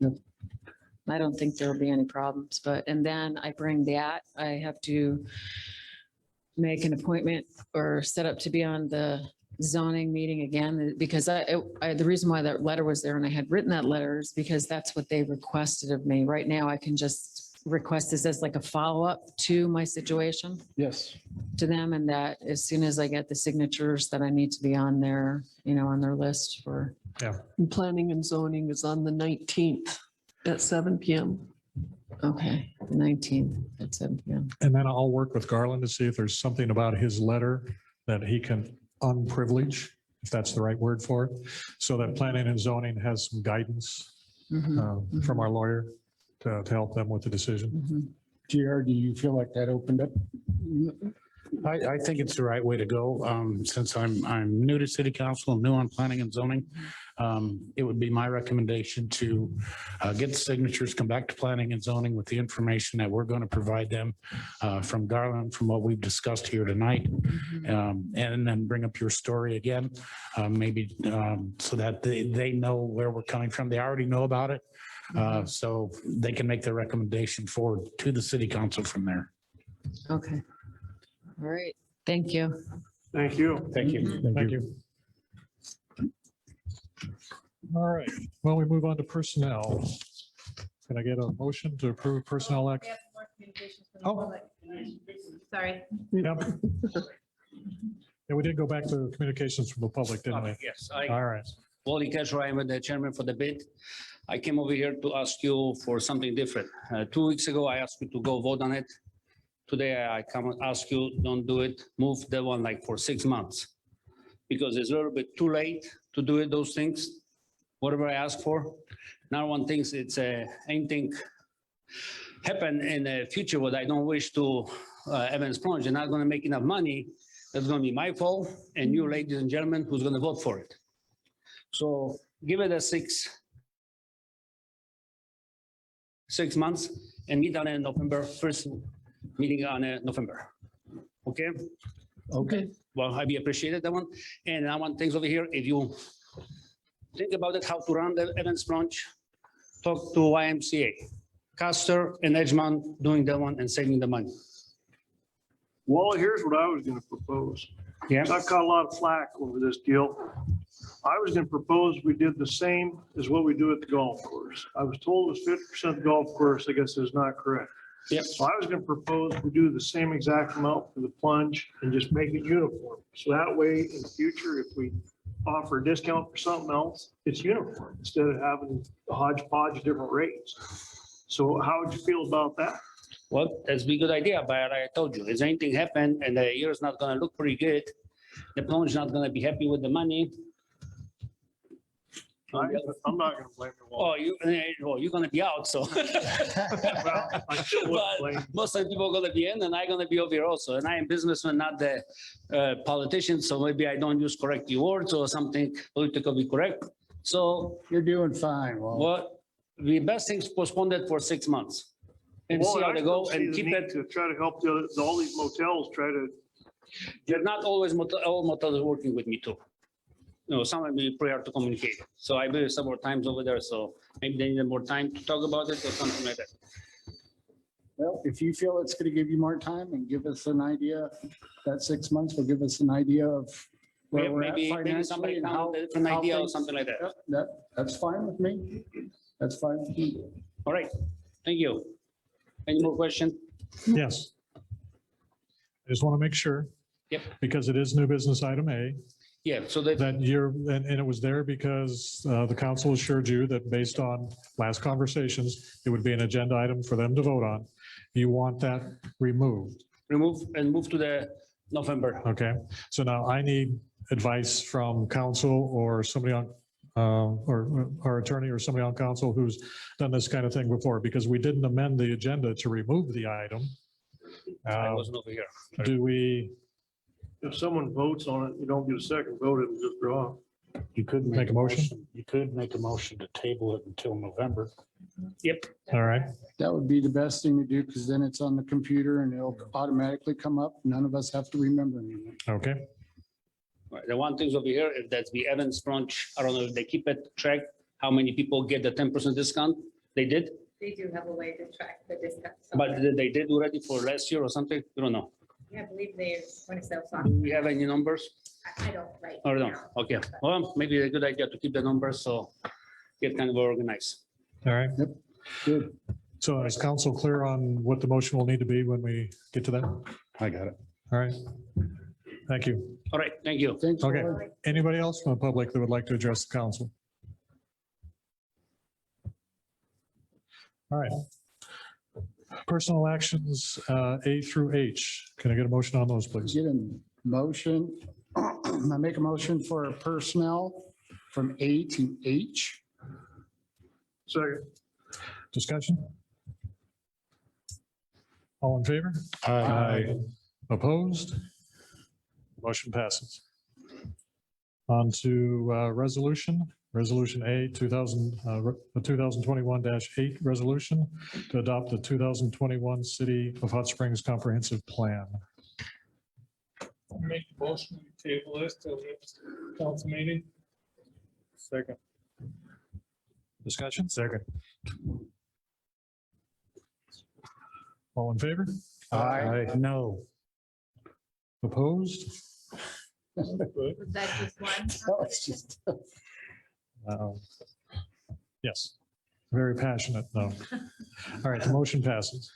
Yep. I don't think there'll be any problems, and then I bring that, I have to make an appointment or set up to be on the zoning meeting again, because the reason why that letter was there and I had written that letter is because that's what they requested of me. Right now, I can just request this as like a follow-up to my situation Yes. to them, and that as soon as I get the signatures that I need to be on their, on their list for. And planning and zoning is on the 19th at 7 PM. Okay, the 19th at 7 PM. And then I'll work with Garland to see if there's something about his letter that he can unprivilege, if that's the right word for it, so that planning and zoning has some guidance from our lawyer to help them with the decision. JR, do you feel like that opened up? I think it's the right way to go. Since I'm new to city council, new on planning and zoning, it would be my recommendation to get the signatures, come back to planning and zoning with the information that we're going to provide them from Garland, from what we've discussed here tonight, and then bring up your story again, maybe so that they know where we're coming from. They already know about it, so they can make their recommendation forward to the city council from there. Okay. All right, thank you. Thank you. Thank you. Thank you. All right, well, we move on to personnel. Can I get a motion to approve personnel act? Oh. Sorry. Yep. Yeah, we did go back to communications from the public, didn't we? Yes, All right. Wally Castro, I'm the chairman for the bid. I came over here to ask you for something different. 2 weeks ago, I asked you to go vote on it. Today, I come and ask you, don't do it, move that one like for 6 months. Because it's a little bit too late to do it, those things, whatever I ask for. Now one thinks it's anything happen in the future, what I don't wish to Evans Plunge, and not gonna make enough money, that's gonna be my fault, and you ladies and gentlemen, who's gonna vote for it. So give it a 6 months and meet on a November, first meeting on November. Okay? Okay. Well, I'd be appreciated that one. And I want things over here, if you think about it, how to run the Evans Plunge, talk to YMCA, Custer and Edgemont doing that one and saving the money. Well, here's what I was gonna propose. Yeah. I've caught a lot of flack over this deal. I was gonna propose we did the same as what we do at the golf course. I was told it was 50% of the golf course. I guess is not correct. Yep. So I was gonna propose we do the same exact amount for the plunge and just make it uniform. So that way in the future, if we offer a discount for something else, it's uniform instead of having a hodgepodge of different rates. So how would you feel about that? Well, that's a good idea, but I told you, if anything happen and the year's not gonna look pretty good, the plunge not gonna be happy with the money. I'm not gonna blame you. Oh, you're gonna be out, so. Well, I still wouldn't blame you. But most of the people are gonna be in and I'm gonna be over here also. And I am businessman, not the politician, so maybe I don't use correct words or something politically correct. So. You're doing fine. Well, the best thing's postpone it for 6 months. And Well, see how I they go still see and the keep need it. To try to help all these motels try to. They're not always, all motels are working with me too. No, some will be prior to communicate. So I believe several times over there, so maybe they need more time to talk about it or something like that. Well, if you feel it's going to give you more time and give us an idea, that 6 months will give us an idea of where we're at Maybe financially somebody and found how. a different how idea or things- something like that. That's fine with me. That's fine. All right, thank you. Any more question? Yes. I just want to make sure. Yep. Because it is new business item A, Yeah, so that, that you're, and it was there because the council assured you that based on last conversations, it would be an agenda item for them to vote on. You want that removed, remove and move to the November. okay? So now I need advice from council or somebody on, or our attorney or somebody on council who's done this kind of thing before, because we didn't amend the agenda to remove the item. I wasn't over here. Do we If someone votes on it, you don't get a second vote, it'll just draw. You could Make a motion? You could make a motion to table it until November. Yep, All right, That would be the best thing to do because then it's on the computer and it'll automatically come up. None of us have to remember anything. okay. All right, the one thing's over here, if that's the Evans branch, I don't know if they keep it track, how many people get the 10% discount? They did, They do have a way to track the discounts. but they did already for last year or something? You don't know. Yeah, I believe there's point of sale Do software. we have any numbers? I don't right Or no? now. Okay, well, maybe a good idea to keep the numbers, so get kind of organized. All right. Good. So is council clear on what the motion will need to be when we get to that? I got it. All right. Thank you. All right, thank you. Thanks. Okay. Lord. Anybody else from the public that would like to address the council? All right. Personal actions, A through H. Can I get a motion on those, please? Get a motion. I make a motion for personnel from A to H. Second. Discussion? All in favor? Aye. Opposed? Motion passes. On to Resolution A, 2021-8 resolution to adopt the 2021 City of Hot Springs Comprehensive Plan. Make the motion to table this till next council meeting. Second. Discussion? Second. All in favor? No. Opposed? Was that just one? That was just- Yes, very passionate, no. All right, the motion passes.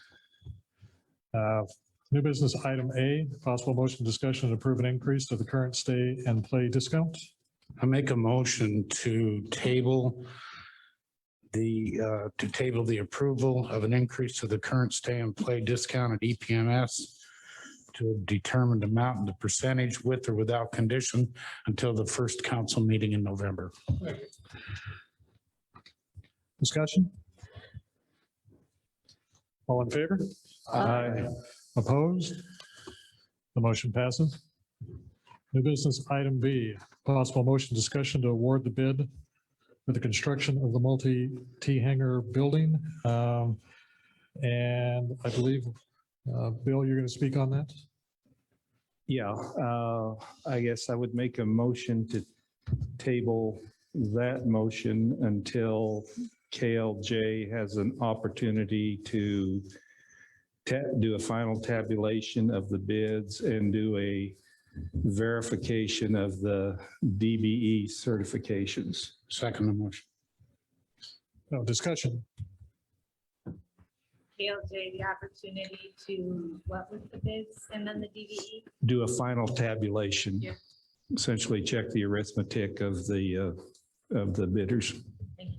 New business item A, possible motion discussion and approve an increase to the current stay and play discount. I make a motion to table the approval of an increase to the current stay and play discount at EPMS to a determined amount and the percentage with or without condition until the first council meeting in November. Discussion? All in favor? Aye. Opposed? The motion passes. New business item B, possible motion discussion to award the bid for the construction of the multi-T hangar building. And I believe, Bill, you're going to speak on that? Yeah, I guess I would make a motion to table that motion until KLJ has an opportunity to do a final tabulation of the bids and do a verification of the DBE certifications. Second the motion. No discussion. KLJ the opportunity to, what was the bids and then the DVE? Do a final tabulation. Yeah. Essentially check the arithmetic of the bidders. Thank you.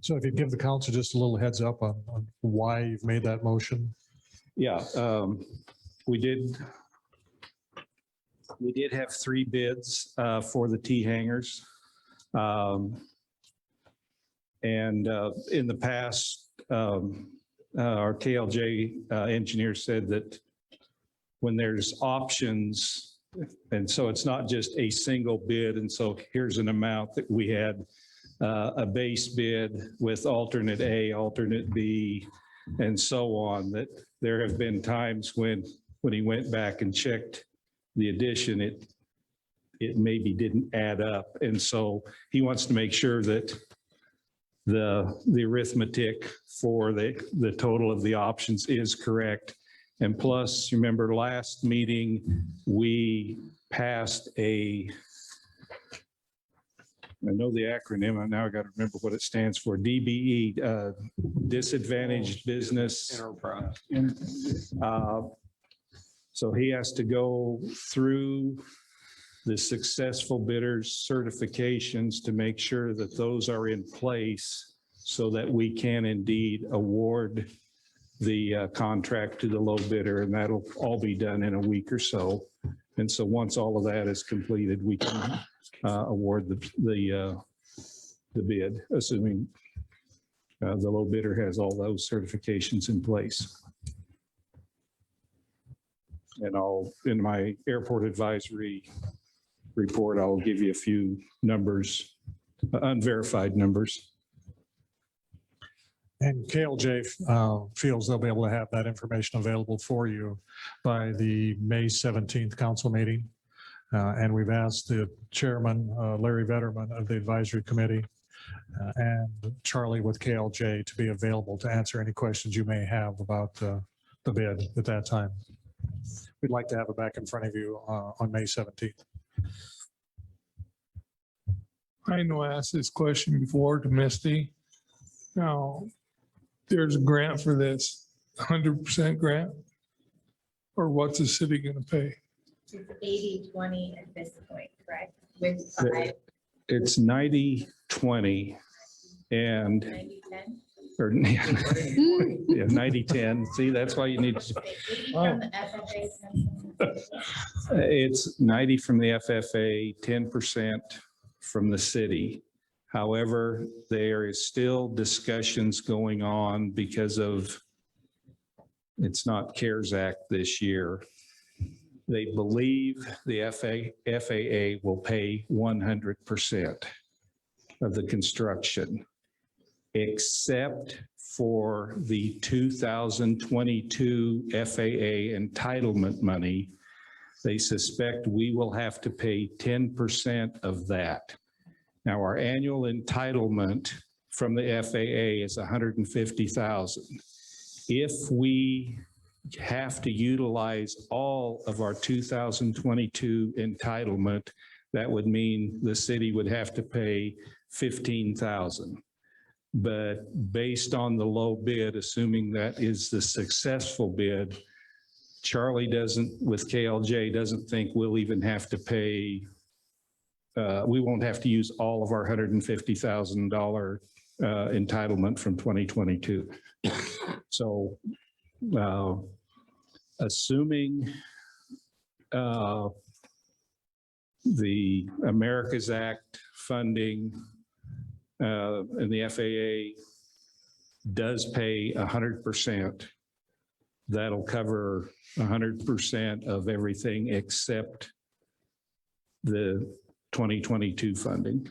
So if you give the council just a little heads up on why you've made that motion. Yeah, we did have 3 bids for the T hangars. And in the past, our KLJ engineer said that when there's options, and so it's not just a single bid, and so here's an amount that we had a base bid with alternate A, alternate B, and so on, that there have been times when he went back and checked the addition, it maybe didn't add up. And so he wants to make sure that the arithmetic for the total of the options is correct. And plus, remember last meeting, we passed a I know the acronym, I now got to remember what it stands for, DBE, Disadvantaged Business. Enterprise. So he has to go through the successful bidders certifications to make sure that those are in place so that we can indeed award the contract to the low bidder, and that'll all be done in a week or so. And so once all of that is completed, we can award the bid, assuming the low bidder has all those certifications in place. And in my airport advisory report, I'll give you a few numbers, unverified numbers. And KLJ feels they'll be able to have that information available for you by the May 17th council meeting. And we've asked the chairman, Larry Vetterman of the advisory committee, and Charlie with KLJ to be available to answer any questions you may have about the bid at that time. We'd like to have it back in front of you on May 17th. I know I asked this question before to Misty. Now, there's a grant for this, 100% grant? Or what's the city going to pay? It's 80-20 at this point, correct? With 5, It's 90-20 and 90-10? or yeah, 90-10. See, that's why you need to. 80 from the FFA. It's 90 from the FFA, 10% from the city. However, there is still discussions going on because of, it's not CARES Act this year. They believe the FAA will pay 100% of the construction, except for the 2022 FAA entitlement money. They suspect we will have to pay 10% of that. Now, our annual entitlement from the FAA is $150,000. If we have to utilize all of our 2022 entitlement, that would mean the city would have to pay $15,000. But based on the low bid, assuming that is the successful bid, Charlie with KLJ doesn't think we'll even have to pay, we won't have to use all of our $150,000 entitlement from 2022. So assuming the America's Act funding and the FAA does pay 100%, that'll cover 100% of everything except the 2022 funding.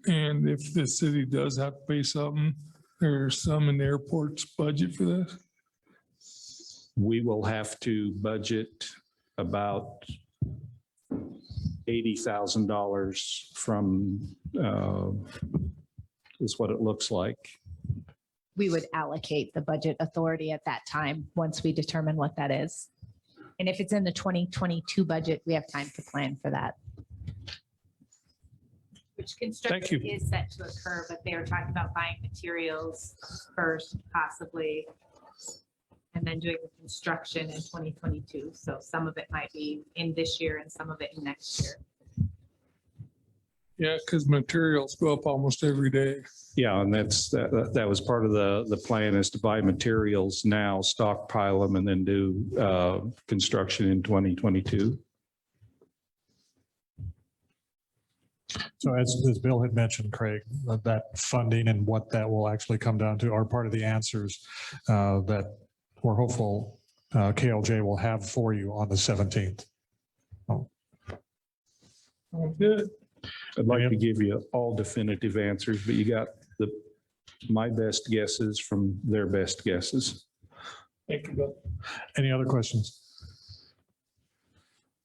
And if the city does have to pay something, there's some in the airport's budget for this? We will have to budget about $80,000 from, is what it looks like. We would allocate the budget authority at that time, once we determine what that is. And if it's in the 2022 budget, we have time to plan for that. Which construction is set to occur, but they were talking about buying materials first, possibly, and then doing the construction in 2022. So some of it might be in this year and some of it in next year. Yeah, because materials go up almost every day. Yeah, and that was part of the plan, is to buy materials now, stockpile them, and then do construction in 2022. So as Bill had mentioned, Craig, that funding and what that will actually come down to are part of the answers that we're hopeful KLJ will have for you on the 17th. Oh, good. I'd like to give you all definitive answers, but you got my best guesses from their best guesses. Thank you, Bill. Any other questions?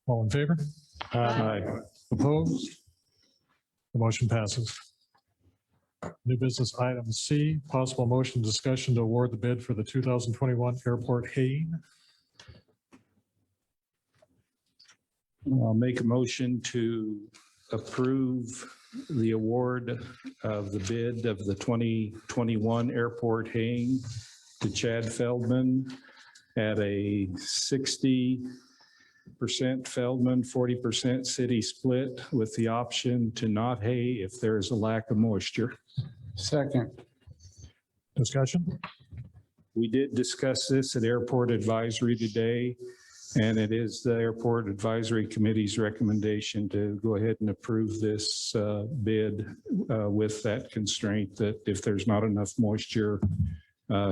All in favor? Aye. Opposed? The motion passes. New business item C, possible motion discussion to award the bid for the 2021 airport haying. I'll make a motion to approve the award of the bid of the 2021 airport hang to Chad Feldman at a 60% Feldman, 40% city split with the option to not hay if there is a lack of moisture. Second. Discussion? We did discuss this at Airport Advisory today, and it is the Airport Advisory Committee's recommendation to go ahead and approve this bid with that constraint that if there's not enough moisture,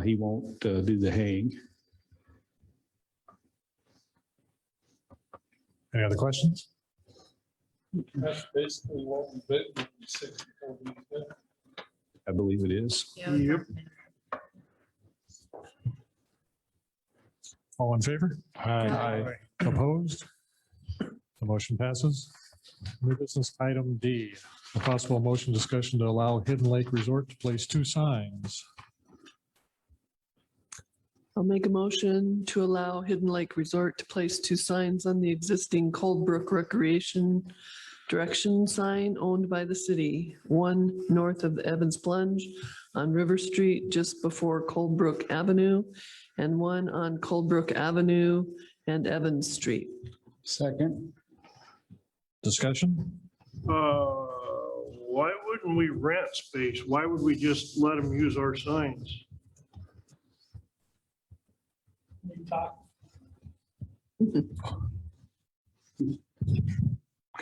he won't do the hang. Any other questions? That's basically what we bid. I believe it is. Yep. All in favor? Aye. Opposed? The motion passes. New business item D, a possible motion discussion to allow Hidden Lake Resort to place 2 signs. I'll make a motion to allow Hidden Lake Resort to place 2 signs on the existing Cold Brook Recreation direction sign owned by the city. One north of the Evans Plunge on River Street just before Cold Brook Avenue, and one on Cold Brook Avenue and Evans Street. Second. Discussion? Why wouldn't we rent space? Why would we just let them use our signs?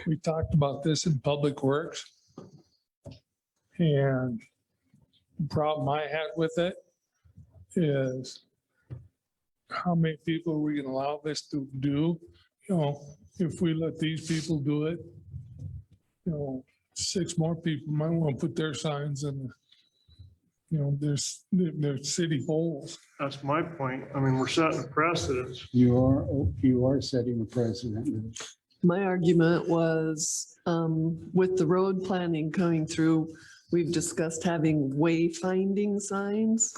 We talked about this in Public Works. And the problem I had with it is how many people are we gonna allow this to do? You know, if we let these people do it, 6 more people might want to put their signs in, there's city holes. That's my point. I mean, we're setting a precedence. You are setting a precedent. My argument was with the road planning coming through, we've discussed having wayfinding signs.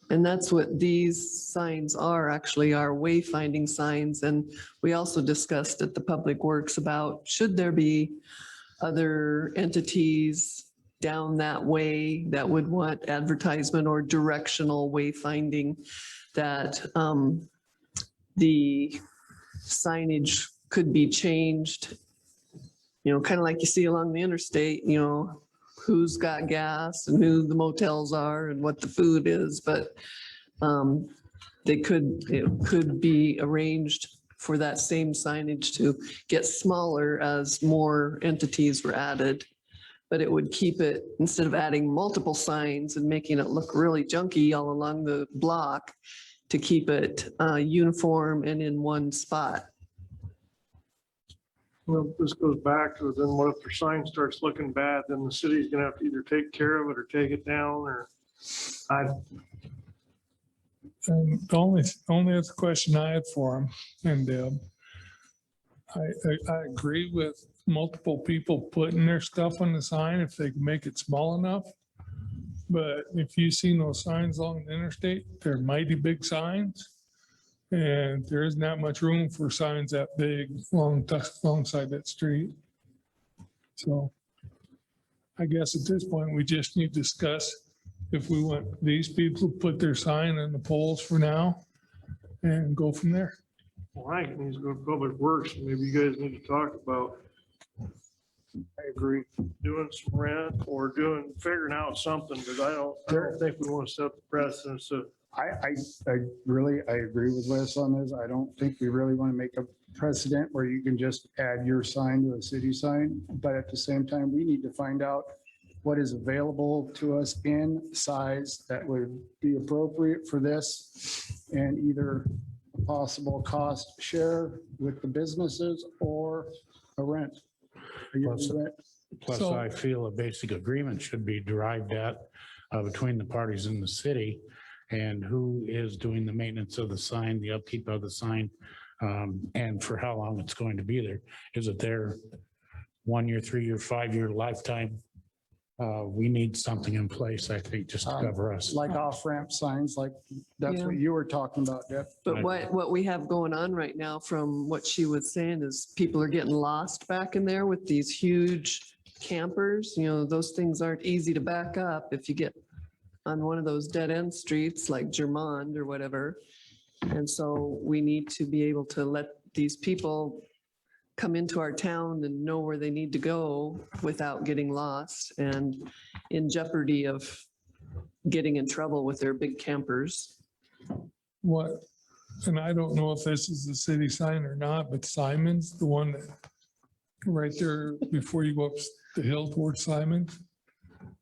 And that's what these signs are, actually are wayfinding signs. And we also discussed at the Public Works about, should there be other entities down that way that would want advertisement or directional wayfinding, that the signage could be changed, kind of like you see along the interstate, who's got gas and who the motels are and what the food is, but it could be arranged for that same signage to get smaller as more entities were added. But it would keep it, instead of adding multiple signs and making it look really junky all along the block, to keep it uniform and in one spot. Well, this goes back to then what if their sign starts looking bad, then the city's gonna have to either take care of it or take it down, or And the only other question I had for him, and I agree with multiple people putting their stuff on the sign if they can make it small enough. But if you see those signs along the interstate, they're mighty big signs. And there isn't that much room for signs that big alongside that street. So I guess at this point, we just need to discuss if we want these people to put their sign in the poles for now and go from there. well, I think it needs to go to Public Works. Maybe you guys need to talk about, I agree, doing some rent or figuring out something, because I don't think we want to set the precedence of. I agree with Wes on this. I don't think we really want to make a precedent where you can just add your sign to a city sign. But at the same time, we need to find out what is available to us in size that would be appropriate for this, and either a possible cost share with the businesses or a rent. Plus, So- I feel a basic agreement should be derived at between the parties in the city, and who is doing the maintenance of the sign, the upkeep of the sign, and for how long it's going to be there. Is it there 1 year, 3 year, 5 year lifetime? We need something in place, I think, just to cover us. Like off-ramp signs, like that's what you were talking about, Deb. But what we have going on right now from what she was saying is people are getting lost back in there with these huge campers. You know, those things aren't easy to back up if you get on one of those dead end streets like Germond or whatever. And so we need to be able to let these people come into our town and know where they need to go without getting lost and in jeopardy of getting in trouble with their big campers. What, and I don't know if this is the city sign or not, but Simon's, the one that right there before you go up the hill towards Simon.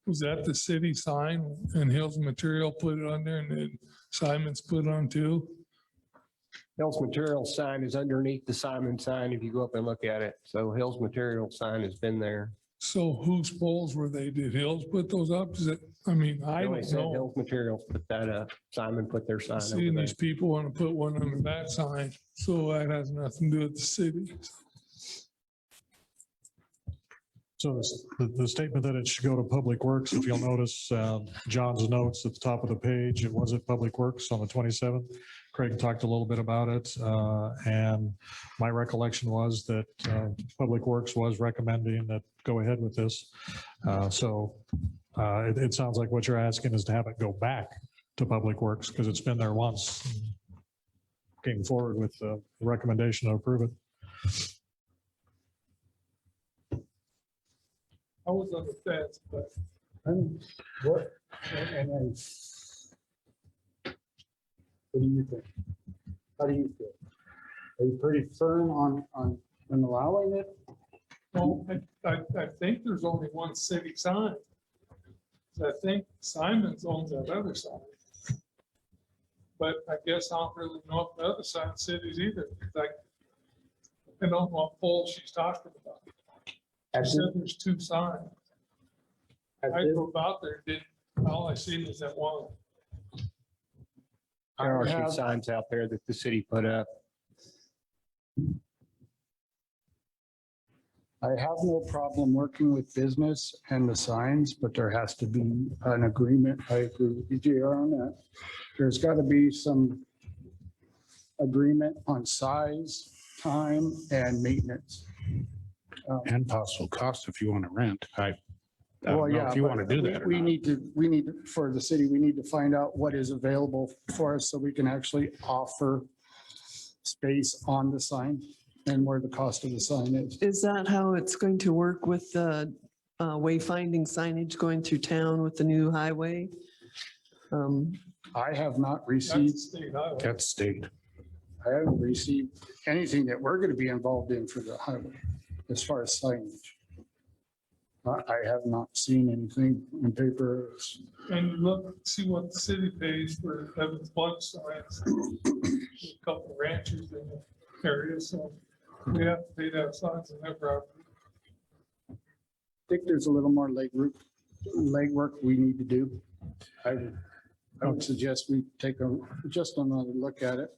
Was that the city sign and Hills Material put it on there and then Simon's put it on too? Hills Material sign is underneath the Simon sign if you go up and look at it. So Hills Material sign has been there. So whose poles were they? Did Hills put those up? Is it, I mean, I They only don't said know. Hills Materials put that up. Simon put their sign over Seeing there. these people want to put one under that sign, so that has nothing to do with the city. So the statement that it should go to Public Works, if you'll notice, John's notes at the top of the page, it was at Public Works on the 27th. Craig talked a little bit about it, and my recollection was that Public Works was recommending that go ahead with this. It sounds like what you're asking is to have it go back to Public Works because it's been there once. Came forward with the recommendation to approve it. I was on the fence, but What do you think? How do you feel? Are you pretty firm on allowing it? well, I think there's only one city sign. I think Simon's owns that other sign. But I guess I don't really know if the other side's cities either. Like, I don't know what pole she's talking about. She said there's two signs. I drove out there, all I seen is that one. There are I two have- signs out there that the city put up. I have no problem working with business and the signs, but there has to be an agreement. I agree with you, JR, on that. There's got to be some agreement on size, time, and maintenance. And possible cost if you want to rent. I Well, don't know yeah, if you but want to do that or we not. need to, for the city, we need to find out what is available for us so we can actually offer space on the sign and where the cost of the sign is. Is that how it's going to work with the wayfinding signage going through town with the new highway? I have not That's received, state highway. That's state. I haven't received anything that we're going to be involved in for the highway as far as signage. I have not seen anything in paper. And look, see what the city pays for Evans Bunch signs. A couple of ranchers in the area, so we have to pay that signs in their property. I think there's a little more legwork we need to do. I would suggest we take just another look at it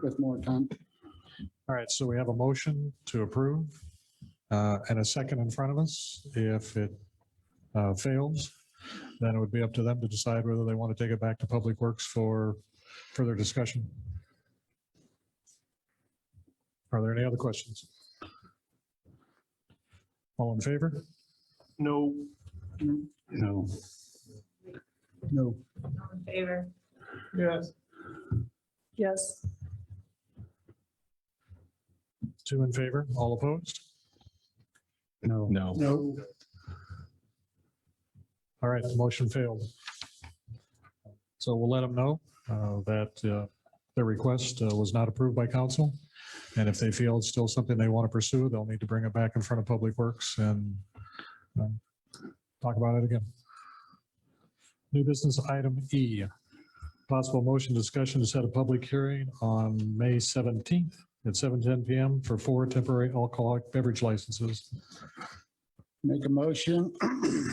with more time. All right, so we have a motion to approve and a second in front of us. If it fails, then it would be up to them to decide whether they want to take it back to Public Works for further discussion. Are there any other questions? All in favor? No, No. No. All in favor? Yes, Yes. 2 in favor, all opposed? No. No. No. All right, the motion failed. So we'll let them know that their request was not approved by council. And if they feel it's still something they want to pursue, they'll need to bring it back in front of Public Works and talk about it again. New business item E, possible motion discussion to set a public hearing on May 17th at 7:10 PM for 4 temporary alcoholic beverage licenses. Make a motion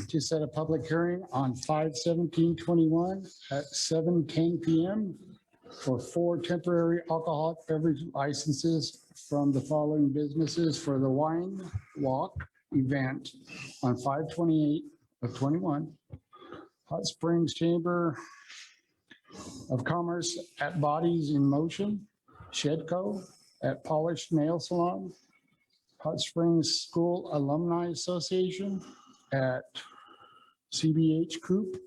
to set a public hearing on 5/17/21 at 7:10 PM for 4 temporary alcoholic beverage licenses from the following businesses for the Wine Walk event on 5/28 of 21. Hot Springs Chamber of Commerce at Bodies in Motion, Shedco at Polished Nail Salon, Hot Springs School Alumni Association at CBH Group,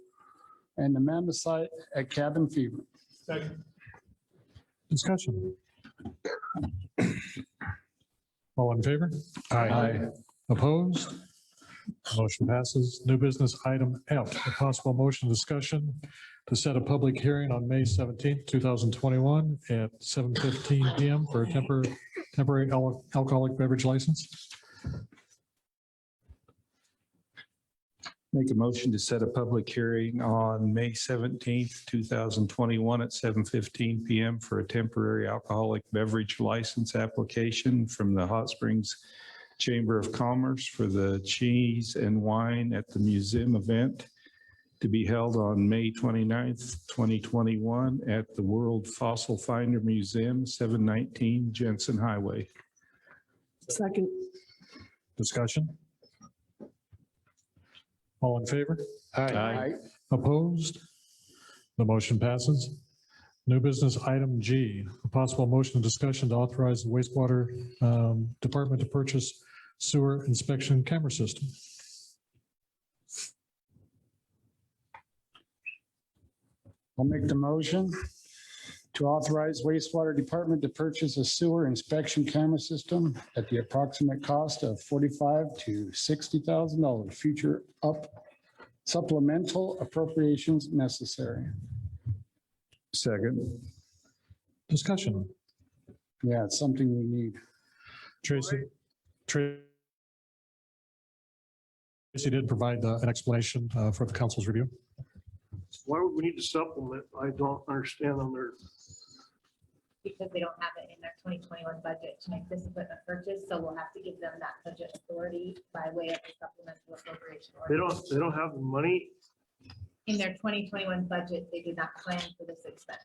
and the Mamba site at Cabin Fever. Discussion. All in favor? Aye. Opposed? Motion passes. New business item F, a possible motion discussion to set a public hearing on May 17th, 2021 at 7:15 PM for a temporary alcoholic beverage license. Make a motion to set a public hearing on May 17th, 2021 at 7:15 PM for a temporary alcoholic beverage license application from the Hot Springs Chamber of Commerce for the cheese and wine at the museum event to be held on May 29th, 2021 at the World Fossil Finder Museum, 719 Jensen Highway. Second. Discussion. All in favor? Aye. Opposed? The motion passes. New business item G, a possible motion of discussion to authorize the wastewater department to purchase sewer inspection camera system. I'll make the motion to authorize wastewater department to purchase a sewer inspection camera system at the approximate cost of $45,000 to $60,000. Future supplemental appropriations necessary. Second. Discussion. Yeah, it's something we need. Tracy did provide an explanation for the council's review. Why would we need to supplement? I don't understand on their, Because they don't have it in their 2021 budget to make this equipment purchase, so we'll have to give them that budget authority by way of the supplemental appropriation. they don't have the money. In their 2021 budget, they did not plan for this expense.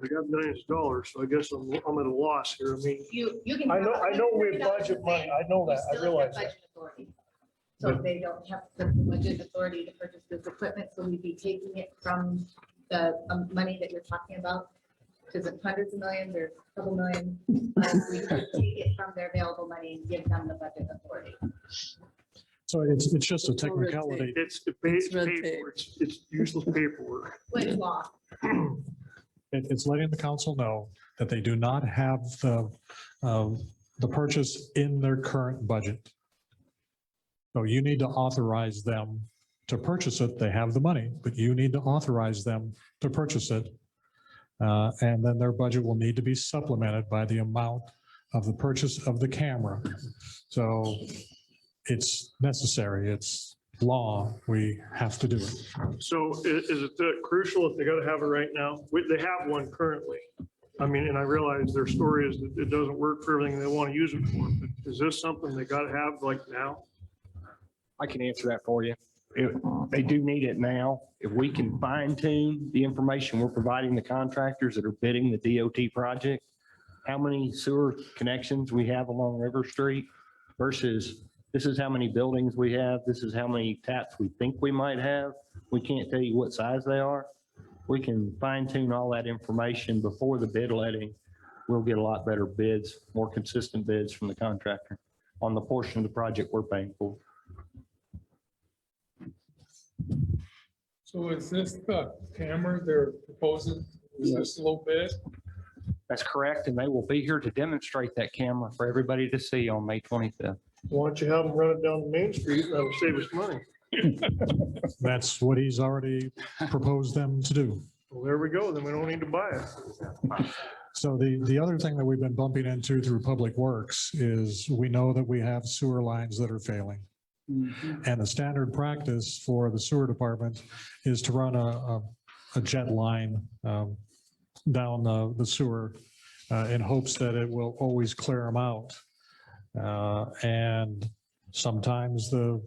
They got millions of dollars, so I guess I'm at a loss here. I mean, You can. I know we have budget money. I know that. I realize that. So they don't have the budget authority to purchase this equipment, so we'd be taking it from the money that you're talking about. Because it's hundreds of millions or a couple million, we could take it from their available money and give them the budget authority. So it's just a technicality. It's red tape. paper. It's useless paperwork. Which law? It's letting the council know that they do not have the purchase in their current budget. So you need to authorize them to purchase it. They have the money, but you need to authorize them to purchase it. And then their budget will need to be supplemented by the amount of the purchase of the camera. So it's necessary. It's law. We have to do it. So is it that crucial if they got to have it right now? They have one currently. I mean, and I realize their story is that it doesn't work for everything they want to use it for. But is this something they got to have like now? I can answer that for you. They do need it now. If we can fine tune the information we're providing the contractors that are bidding the DOT project, how many sewer connections we have along River Street versus this is how many buildings we have, this is how many taps we think we might have. We can't tell you what size they are. We can fine tune all that information before the bid letting. We'll get a lot better bids, more consistent bids from the contractor on the portion of the project we're paying for. So is this the camera they're proposing? Is this low bid? That's correct, and they will be here to demonstrate that camera for everybody to see on May 25th. Why don't you have them run it down the main street? That'll save us money. That's what he's already proposed them to do. Well, there we go. Then we don't need to buy it. So the other thing that we've been bumping into through Public Works is we know that we have sewer lines that are failing. And the standard practice for the sewer department is to run a jet line down the sewer in hopes that it will always clear them out. And sometimes the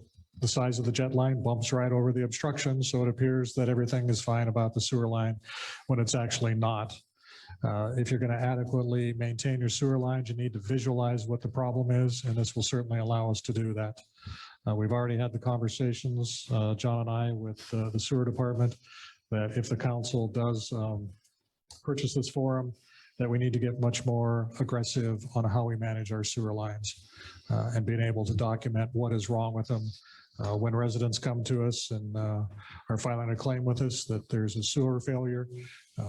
size of the jet line bumps right over the obstruction, so it appears that everything is fine about the sewer line when it's actually not. If you're going to adequately maintain your sewer lines, you need to visualize what the problem is, and this will certainly allow us to do that. We've already had the conversations, John and I, with the sewer department, that if the council does purchase this forum, that we need to get much more aggressive on how we manage our sewer lines and being able to document what is wrong with them. When residents come to us and are filing a claim with us that there's a sewer failure,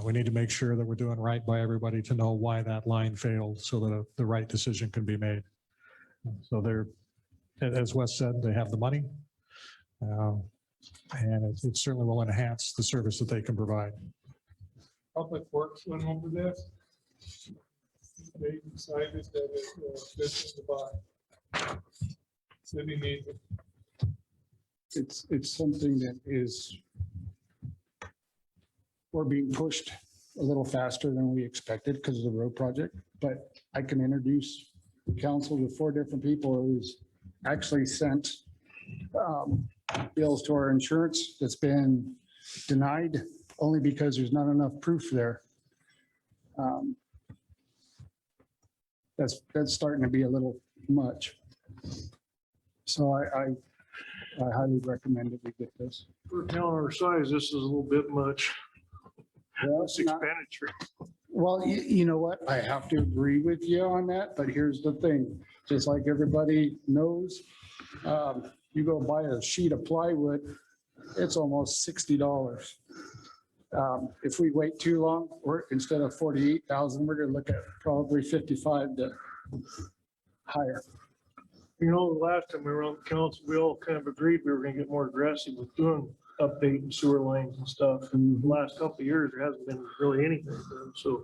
we need to make sure that we're doing right by everybody to know why that line failed so that the right decision can be made. So they're, as Wes said, they have the money. And it certainly will enhance the service that they can provide. Public Works went over this. They decided that it's business to buy. City needs it. It's something that is, we're being pushed a little faster than we expected because of the road project, but I can introduce the council to 4 different people who's actually sent bills to our insurance that's been denied only because there's not enough proof there. That's starting to be a little much. So I highly recommend that we get this. For a town our size, this is a little bit much. Well, It's expenditure. Well, you know what? I have to agree with you on that, but here's the thing. Just like everybody knows, you go buy a sheet of plywood, it's almost $60. If we wait too long, instead of 48,000, we're gonna look at probably 55 to higher. You know, the last time we were on the council, we all kind of agreed we were gonna get more aggressive with doing updating sewer lines and stuff. And the last couple of years, there hasn't been really anything done, so.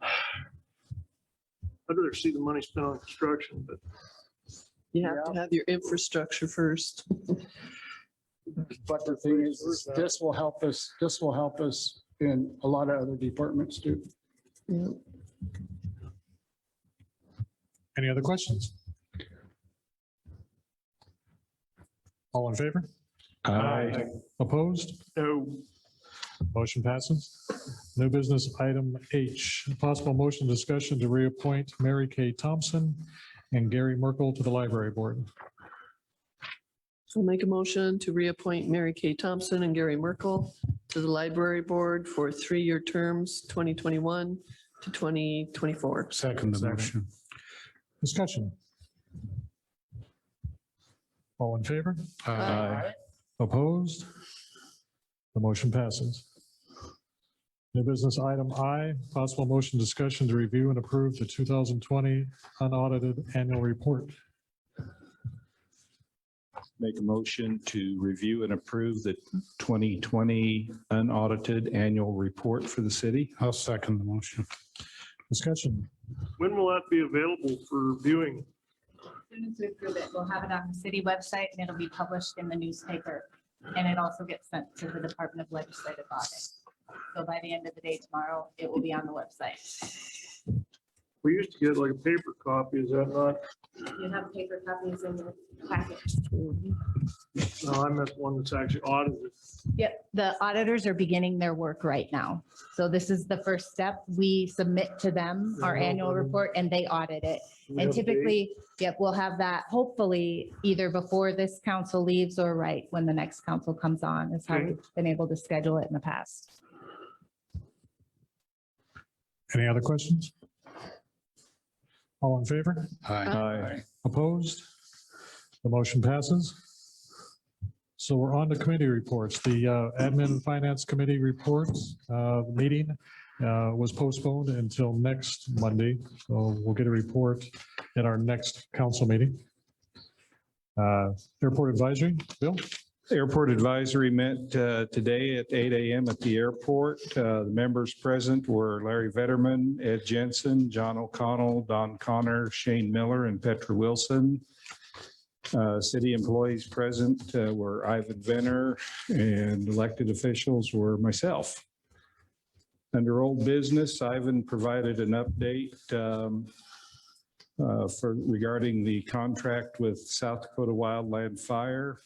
I'd rather see the money spent on construction, but You have to have your infrastructure first. But the thing is, this will help us in a lot of other departments too. Yeah. Any other questions? All in favor? Aye. Opposed? no, Motion passes. New business item H, possible motion discussion to reappoint Mary Kay Thompson and Gary Merkel to the library board. I'll make a motion to reappoint Mary Kay Thompson and Gary Merkel to the library board for 3-year terms, 2021 to 2024. Second the motion. Discussion. All in favor? Aye. Opposed? The motion passes. New business item I, possible motion discussion to review and approve the 2020 unaudited annual report. Make a motion to review and approve the 2020 unaudited annual report for the city. I'll second the motion. Discussion. when will that be available for viewing? As soon as we approve it, we'll have it on the city website and it'll be published in the newspaper. And it also gets sent to the Department of Legislative Audit. So by the end of the day tomorrow, it will be on the website. We used to get like a paper copy, is that not? You have paper copies in your packet. No, I meant one that's actually audited. Yep, the auditors are beginning their work right now. So this is the first step. We submit to them our annual report and they audit it. And typically, yep, we'll have that hopefully either before this council leaves or right when the next council comes on is how we've been able to schedule it in the past. Any other questions? All in favor? Aye. Opposed? The motion passes. So we're on to committee reports. The Admin and Finance Committee reports, meeting was postponed until next Monday. So we'll get a report at our next council meeting. Airport Advisory, Bill? Airport Advisory met today at 8 a.m. at the airport. The members present were Larry Vetterman, Ed Jensen, John O'Connell, Don Connor, Shane Miller, and Petra Wilson. City employees present were Ivan Venner, and elected officials were myself. Under old business, Ivan provided an update regarding the contract with South Dakota Wildland Fire.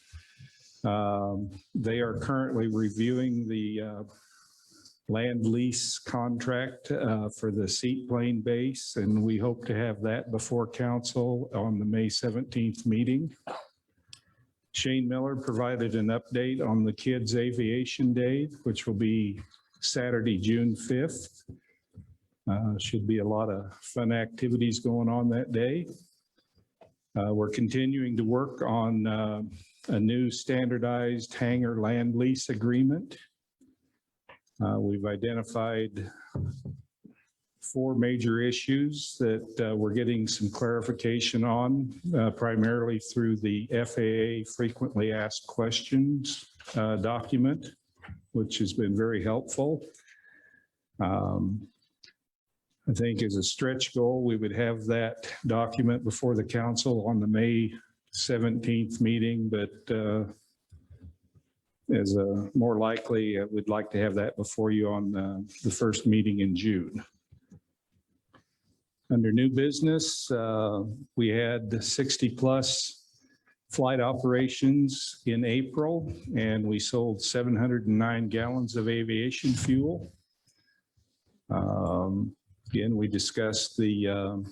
They are currently reviewing the land lease contract for the seaplane base, and we hope to have that before council on the May 17th meeting. Shane Mueller provided an update on the Kids Aviation Day, which will be Saturday, June 5th. Should be a lot of fun activities going on that day. We're continuing to work on a new standardized hangar land lease agreement. We've identified 4 major issues that we're getting some clarification on, primarily through the FAA frequently asked questions document, which has been very helpful. I think as a stretch goal, we would have that document before the council on the May 17th meeting, but as a more likely, we'd like to have that before you on the first meeting in June. Under new business, we had 60+ flight operations in April, and we sold 709 gallons of aviation fuel. Again, we discussed the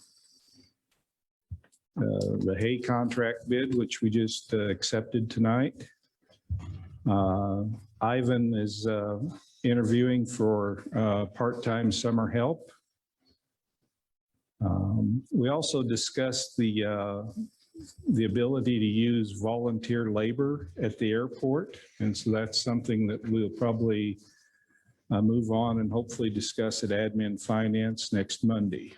hay contract bid, which we just accepted tonight. Ivan is interviewing for part-time summer help. We also discussed the ability to use volunteer labor at the airport. And so that's something that we'll probably move on and hopefully discuss at admin finance next Monday.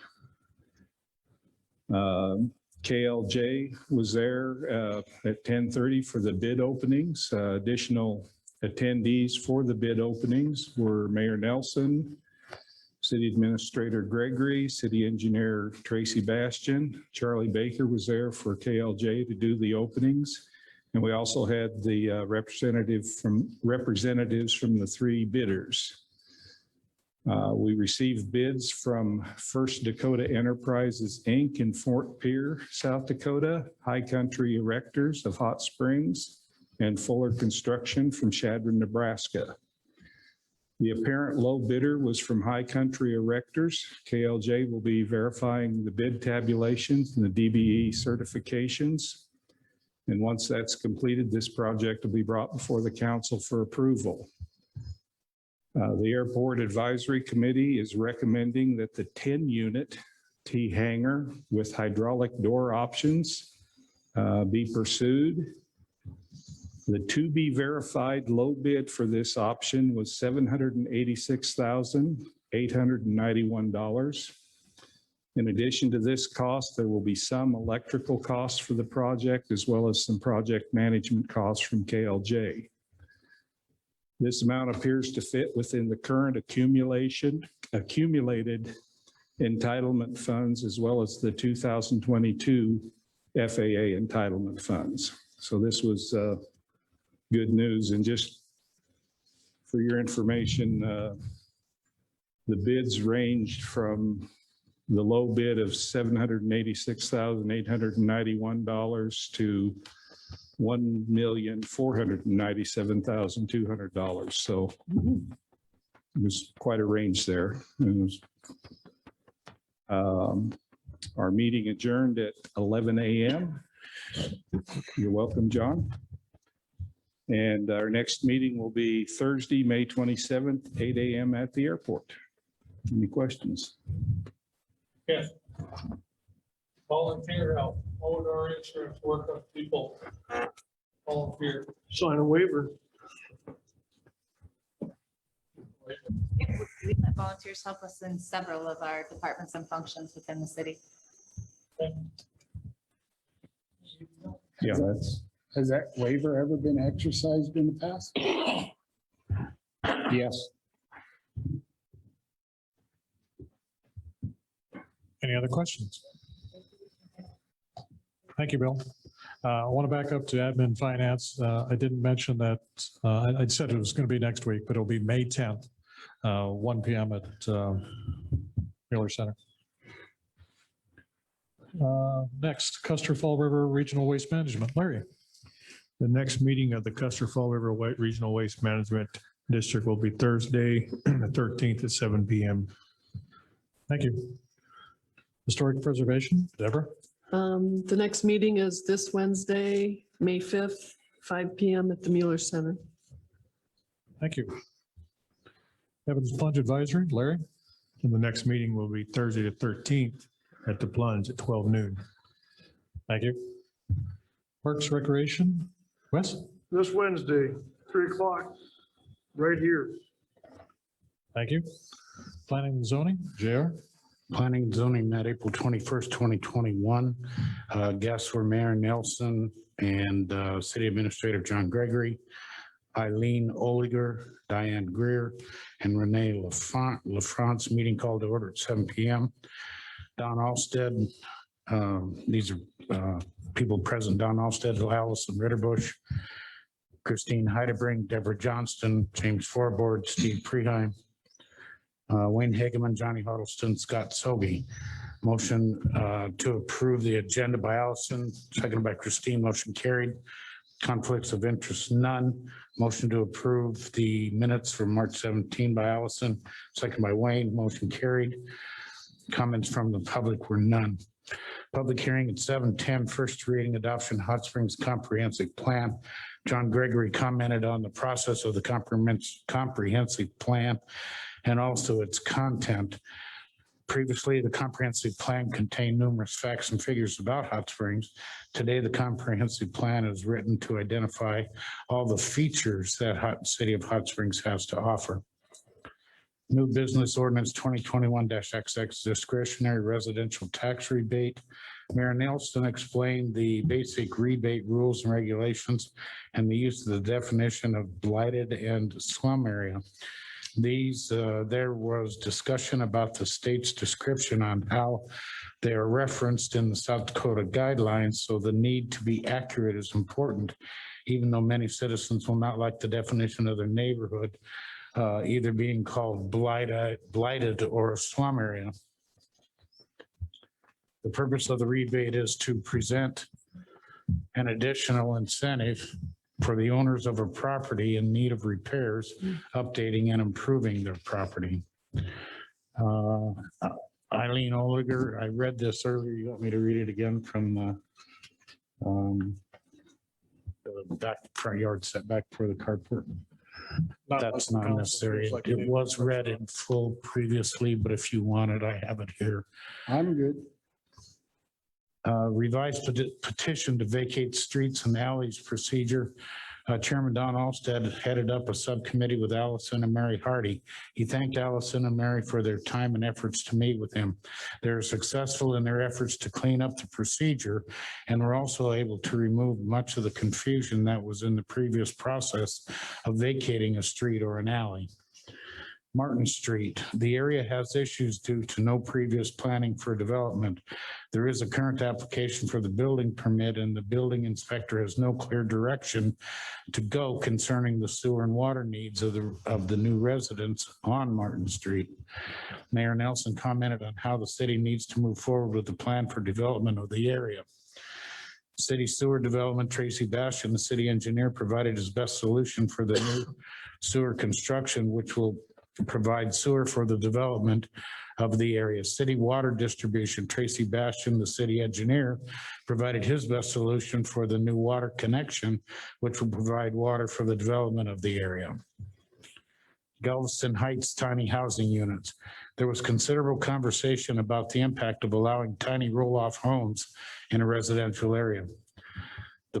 KLJ was there at 10:30 for the bid openings. Additional attendees for the bid openings were Mayor Nelson, City Administrator Gregory, City Engineer Tracy Bastian. Charlie Baker was there for KLJ to do the openings. And we also had the representatives from the 3 bidders. We received bids from First Dakota Enterprises, Inc. in Fort Pierre, South Dakota, High Country Erectors of Hot Springs, and Fuller Construction from Chadron, Nebraska. The apparent low bidder was from High Country Erectors. KLJ will be verifying the bid tabulations and the DBE certifications. And once that's completed, this project will be brought before the council for approval. The Airport Advisory Committee is recommending that the 10-unit T hangar with hydraulic door options be pursued. The to be verified low bid for this option was $786,891. In addition to this cost, there will be some electrical costs for the project as well as some project management costs from KLJ. This amount appears to fit within the current accumulated entitlement funds as well as the 2022 FAA entitlement funds. So this was good news. And just for your information, the bids ranged from the low bid of $786,891 to $1,497,200. So it was quite a range there. Our meeting adjourned at 11 a.m. You're welcome, John. And our next meeting will be Thursday, May 27th, 8 a.m. at the airport. Any questions? Yes. Volunteer help, hold our insurance, work with people. Volunteer. Sign a waiver. We let volunteers help us in several of our departments and functions within the city. Yeah, that's. Has that waiver ever been exercised in the past? Yes. Any other questions? Thank you, Bill. I want to back up to admin finance. I didn't mention that, I said it was going to be next week, but it'll be May 10th, 1 p.m. at Mueller Center. Next, Custer Fall River Regional Waste Management. Larry. The next meeting of the Custer Fall River Regional Waste Management district will be Thursday, the 13th at 7 PM. Thank you. Historic preservation, Deborah? The next meeting is this Wednesday, May 5th, 5 PM at the Mueller Center. Thank you. Evans Plunge Advisory, Larry? And the next meeting will be Thursday, the 13th at the Plunge at 12 noon. Thank you. Parks Recreation, Wes? This Wednesday, 3 o'clock, right here. Thank you. Planning and zoning, JR? Planning and zoning met April 21st, 2021. Guests were Mayor Nelson and City Administrator John Gregory, Eileen Oliger, Diane Greer, and Renee LaFrance. Meeting called to order at 7 PM. Don Alstead, these are people present: Don Alstead, Allison Ritterbush, Christine Heidebring, Deborah Johnston, James Forboard, Steve Preheim, Wayne Hageman, Johnny Huddleston, Scott Sobe. Motion to approve the agenda by Allison, seconded by Christine. Motion carried. Conflicts of interest, none. Motion to approve the minutes from March 17 by Allison, second by Wayne. Motion carried. Comments from the public were none. Public hearing at 7:10, first reading adoption Hot Springs Comprehensive Plan. John Gregory commented on the process of the comprehensive plan and also its content. Previously, the comprehensive plan contained numerous facts and figures about Hot Springs. Today, the comprehensive plan is written to identify all the features that City of Hot Springs has to offer. New business ordinance 2021-XX discretionary residential tax rebate. Mayor Nelson explained the basic rebate rules and regulations and the use of the definition of blighted and slum area. There was discussion about the state's description on how they are referenced in the South Dakota guidelines, so the need to be accurate is important, even though many citizens will not like the definition of their neighborhood either being called blighted or a slum area. The purpose of the rebate is to present an additional incentive for the owners of a property in need of repairs, updating and improving their property. Eileen Oliger, I read this earlier. You want me to read it again from the back front yard setback for the carport? That's not necessary. It was read in full previously, but if you want it, I have it here. I'm good. Revised petition to vacate streets and alleys procedure. Chairman Don Alstead headed up a subcommittee with Allison and Mary Hardy. He thanked Allison and Mary for their time and efforts to meet with him. They're successful in their efforts to clean up the procedure and were also able to remove much of the confusion that was in the previous process of vacating a street or an alley. Martin Street, the area has issues due to no previous planning for development. There is a current application for the building permit and the building inspector has no clear direction to go concerning the sewer and water needs of the new residents on Martin Street. Mayor Nelson commented on how the city needs to move forward with the plan for development of the area. City sewer development, Tracy Bastian, the city engineer, provided his best solution for the new sewer construction, which will provide sewer for the development of the area. City water distribution, Tracy Bastian, the city engineer, provided his best solution for the new water connection, which will provide water for the development of the area. Galveston Heights tiny housing units. There was considerable conversation about the impact of allowing tiny roll-off homes in a residential area. The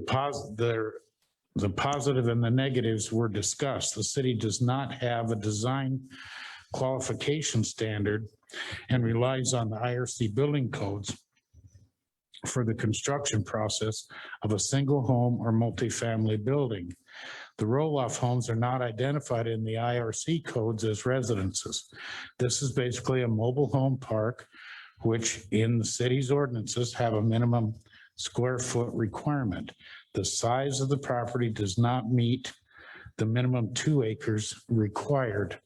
positive and the negatives were discussed. The city does not have a design qualification standard and relies on the IRC building codes for the construction process of a single home or multifamily building. The roll-off homes are not identified in the IRC codes as residences. This is basically a mobile home park, which in the city's ordinances have a minimum square foot requirement. The size of the property does not meet the minimum 2 acres required.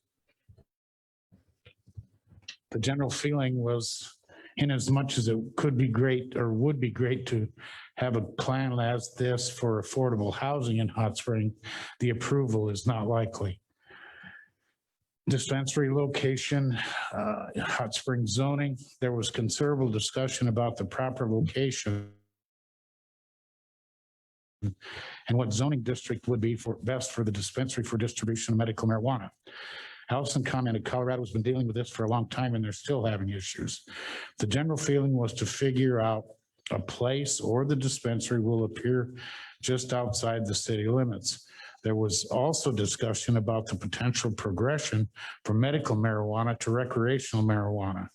The general feeling was, in as much as it could be great or would be great to have a plan as this for affordable housing in Hot Spring, the approval is not likely. Dispensary location, hot spring zoning, there was considerable discussion about the proper location and what zoning district would be best for the dispensary for distribution of medical marijuana. Allison commented, Colorado's been dealing with this for a long time and they're still having issues. The general feeling was to figure out a place or the dispensary will appear just outside the city limits. There was also discussion about the potential progression from medical marijuana to recreational marijuana.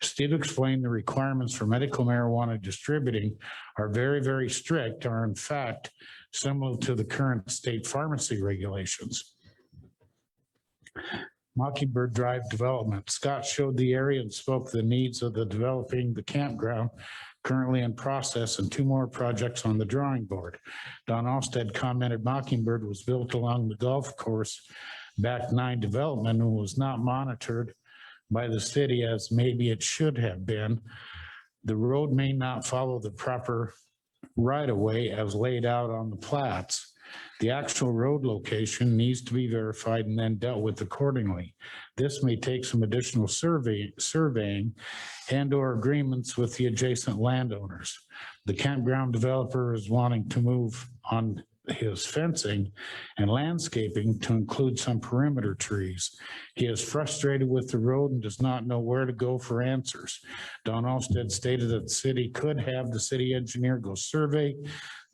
Steve explained the requirements for medical marijuana distributing are very, very strict, are in fact similar to the current state pharmacy regulations. Mockingbird Drive development. Scott showed the area and spoke the needs of the developing the campground currently in process and 2 more projects on the drawing board. Don Alstead commented Mockingbird was built along the golf course back 9 development and was not monitored by the city as maybe it should have been. The road may not follow the proper right of way as laid out on the plats. The actual road location needs to be verified and then dealt with accordingly. This may take some additional surveying and or agreements with the adjacent landowners. The campground developer is wanting to move on his fencing and landscaping to include some perimeter trees. He is frustrated with the road and does not know where to go for answers. Don Alstead stated that the city could have the city engineer go survey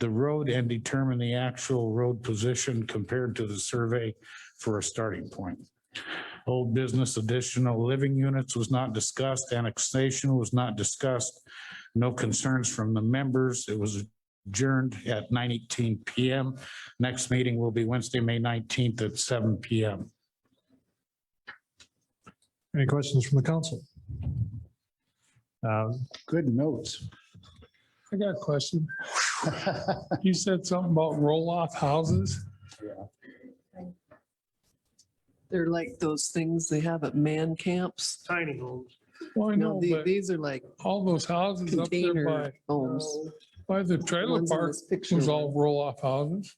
the road and determine the actual road position compared to the survey for a starting point. Old business additional living units was not discussed. Annexation was not discussed. No concerns from the members. It was adjourned at 9:18 p.m. Next meeting will be Wednesday, May 19th at 7 p.m. Any questions from the council? Good notes. I got a question. You said something about roll-off houses. They're like those things they have at man camps. Tiny homes. Well, I No, know, but these are like all those houses up there container homes. by the trailer Ones in park this picture was were- all roll-off houses.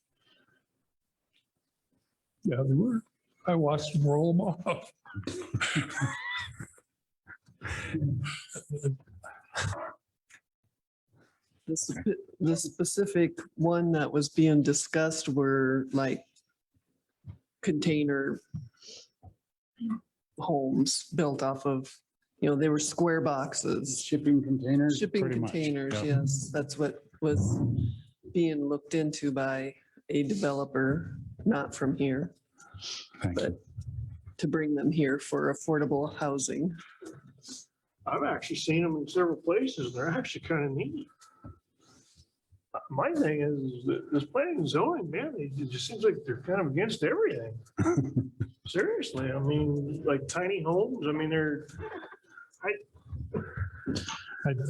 Yeah, they were. I watched them roll them off. The specific one that was being discussed were like container homes built off of, they were square boxes. Shipping containers. Shipping Pretty much, containers, yeah. yes, that's what was being looked into by a developer, not from here, Thank you. but to bring them here for affordable housing. I've actually seen them in several places. They're actually kind of neat. My thing is that this planning and zoning, man, it just seems like they're kind of against everything. Seriously, I mean, like tiny homes, I mean,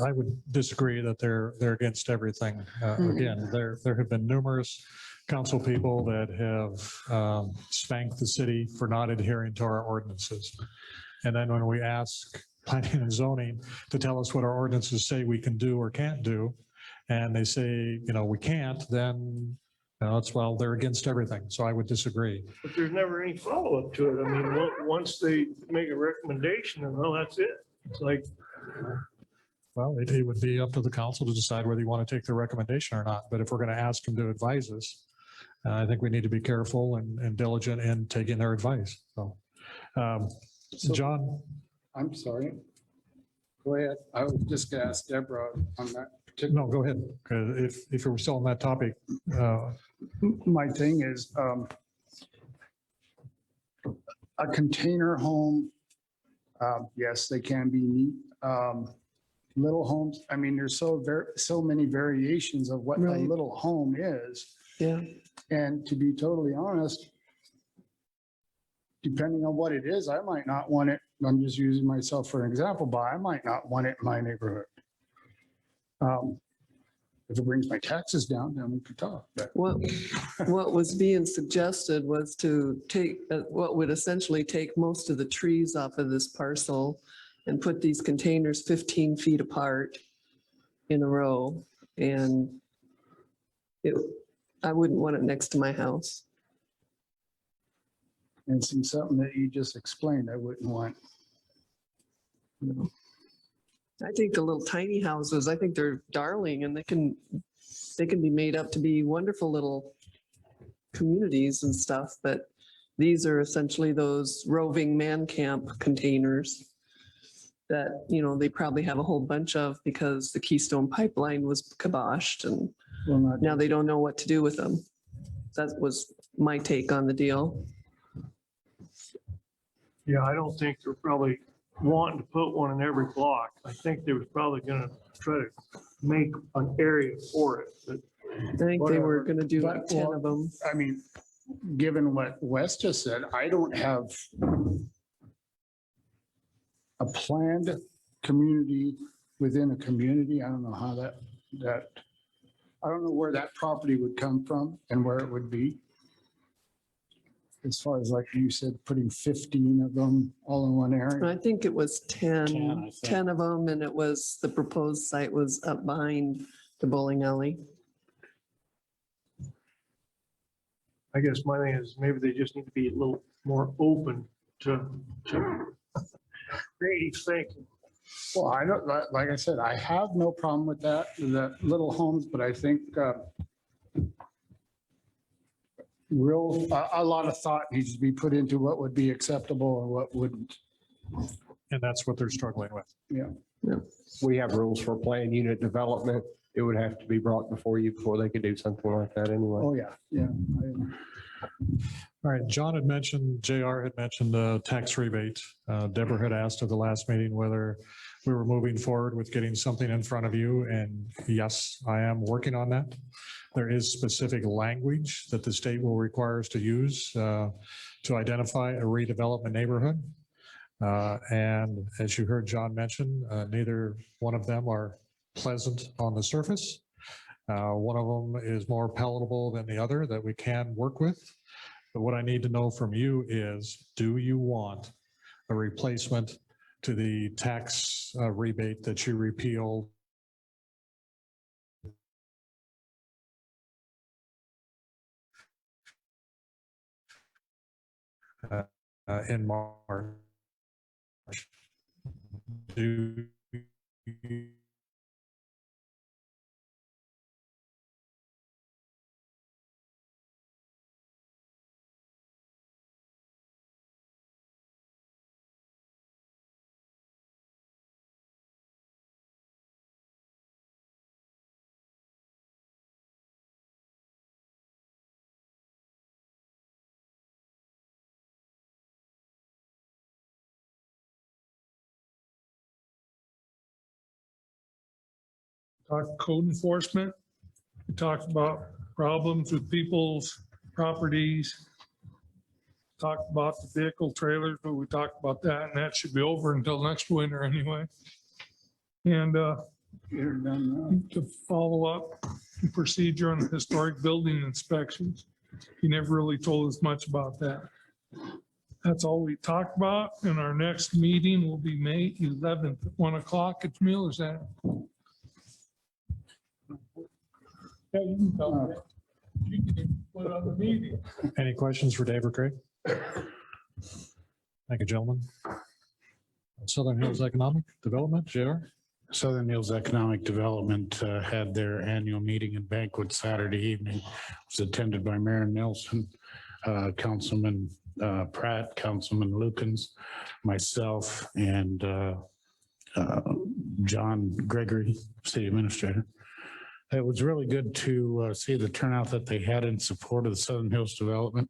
I would disagree that they're against everything. Again, there have been numerous council people that have spanked the city for not adhering to our ordinances. And then when we ask planning and zoning to tell us what our ordinances say we can do or can't do, and they say, we can't, then it's, well, they're against everything. So I would disagree. but there's never any follow-up to it. I mean, once they make a recommendation, and well, that's it. It's like, Well, it would be up to the council to decide whether you want to take the recommendation or not. But if we're going to ask them to advise us, I think we need to be careful and diligent in taking their advice. So, John, I'm sorry. Go ahead. I was just gonna ask Deborah on that particular. no, go ahead. If you were still on that topic, My thing is, a container home, yes, they can be neat. Little homes, I mean, there's so many variations of what a Right. little home is. Yeah, And to be totally honest, depending on what it is, I might not want it. I'm just using myself for an example, but I might not want it in my neighborhood. If it brings my taxes down, then we could talk. But what was being suggested was to take, what would essentially take most of the trees off of this parcel and put these containers 15 feet apart in a row. And I wouldn't want it next to my house. And see something that you just explained, I wouldn't want. I think the little tiny houses, I think they're darling and they can be made up to be wonderful little communities and stuff, but these are essentially those roving man camp containers that, they probably have a whole bunch of because the Keystone Pipeline was kiboshed and Well, not now they don't know what to do with them. That was my take on the deal. Yeah, I don't think they're probably wanting to put one in every block. I think they was probably gonna try to make an area for it, but I think they were gonna do like But, 10 well, of them. I mean, given what Wes just said, I don't have a planned community within a community. I don't know how that, I don't know where that property would come from and where it would be. As far as like you said, putting 15 of them all in one area. I think it was 10, I 10, think. 10 of them, and it was, the proposed site was up behind the bowling alley. I guess my thing is maybe they just need to be a little more open to creative thinking. Well, I don't, like I said, I have no problem with that, the little homes, but I think a lot of thought needs to be put into what would be acceptable and what wouldn't. And that's what they're struggling with. Yeah. We have rules for planned unit development. It would have to be brought before you before they could do something like that anyway. Oh, yeah, yeah. All right, John had mentioned, JR had mentioned the tax rebate. Deborah had asked at the last meeting whether we were moving forward with getting something in front of you. And yes, I am working on that. There is specific language that the state will require us to use to identify a redevelopment neighborhood. And as you heard John mention, neither one of them are pleasant on the surface. One of them is more palatable than the other that we can work with. But what I need to know from you is, do you want a replacement to the tax rebate that you repealed in March? Do you Talked code enforcement. We talked about problems with people's properties. Talked about the vehicle trailers, but we talked about that, and that should be over until next winter anyway. And You're done to follow up the procedure on historic building inspections. You never really told us much about that. That's all we talked about, and our next meeting will be May 11th at 1 o'clock at Mueller's. Yeah, you can tell me. You can even put on the meeting. Any questions for Dave or Craig? Thank you, gentlemen. Southern Hills Economic Development, JR? Southern Hills Economic Development had their annual meeting and banquet Saturday evening. It was attended by Mayor Nelson, Councilman Pratt, Councilman Lukens, myself, and John Gregory, City Administrator. It was really good to see the turnout that they had in support of the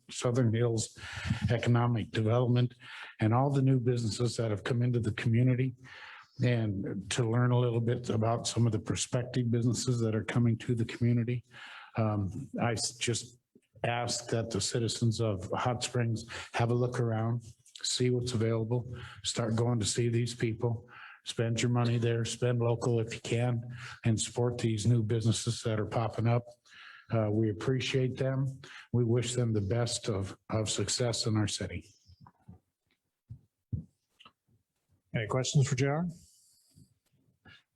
Southern Hills Economic Development, and all the new businesses that have come into the community, and to learn a little bit about some of the prospective businesses that are coming to the community. I just ask that the citizens of Hot Springs have a look around, see what's available, start going to see these people. Spend your money there, spend local if you can, and support these new businesses that are popping up. We appreciate them. We wish them the best of success in our city. Any questions for JR?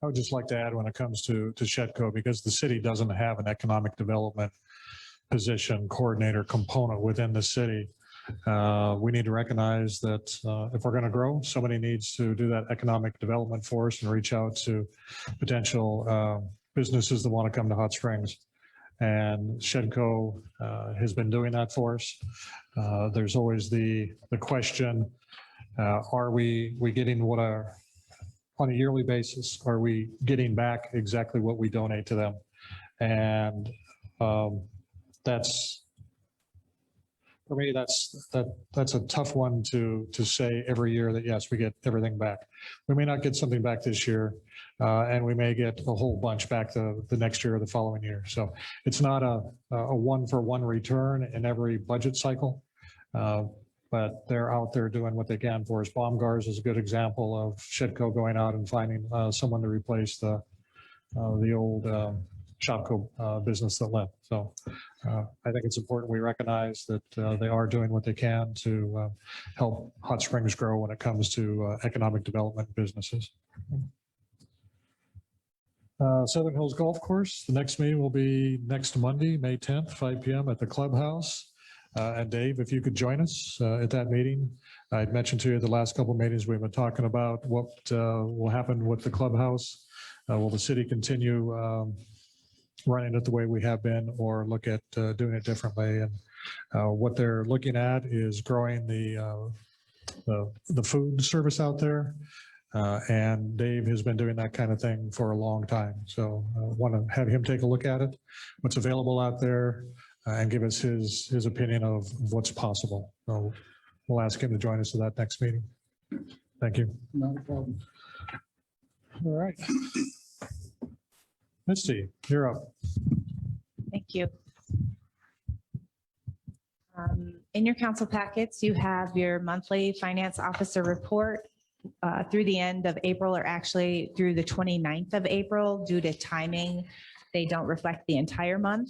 I would just like to add when it comes to Shedco, because the city doesn't have an economic development position, coordinator component within the city. We need to recognize that if we're going to grow, somebody needs to do that economic development for us and reach out to potential businesses that want to come to Hot Springs. And Shedco has been doing that for us. There's always the question, are we getting what our, on a yearly basis, are we getting back exactly what we donate to them? And that's, for me, that's a tough one to say every year that, yes, we get everything back. We may not get something back this year, and we may get a whole bunch back the next year or the following year. So it's not a one-for-one return in every budget cycle, but they're out there doing what they can for us. Baumgars is a good example of Shedco going out and finding someone to replace the old Shopco business that left. So I think it's important we recognize that they are doing what they can to help Hot Springs grow when it comes to economic development businesses. Southern Hills Golf Course, the next meeting will be next Monday, May 10th, 5 p.m. at the clubhouse. And Dave, if you could join us at that meeting. I'd mentioned to you the last couple of meetings, we've been talking about what will happen with the clubhouse. Will the city continue running it the way we have been, or look at doing it differently? And what they're looking at is growing the food service out there. And Dave has been doing that kind of thing for a long time. So I want to have him take a look at it, what's available out there, and give us his opinion of what's possible. So we'll ask him to join us at that next meeting. Thank you. Not a problem. All right. Misty, you're up. Thank you. In your council packets, you have your monthly finance officer report through the end of April, or actually through the 29th of April. Due to timing, they don't reflect the entire month.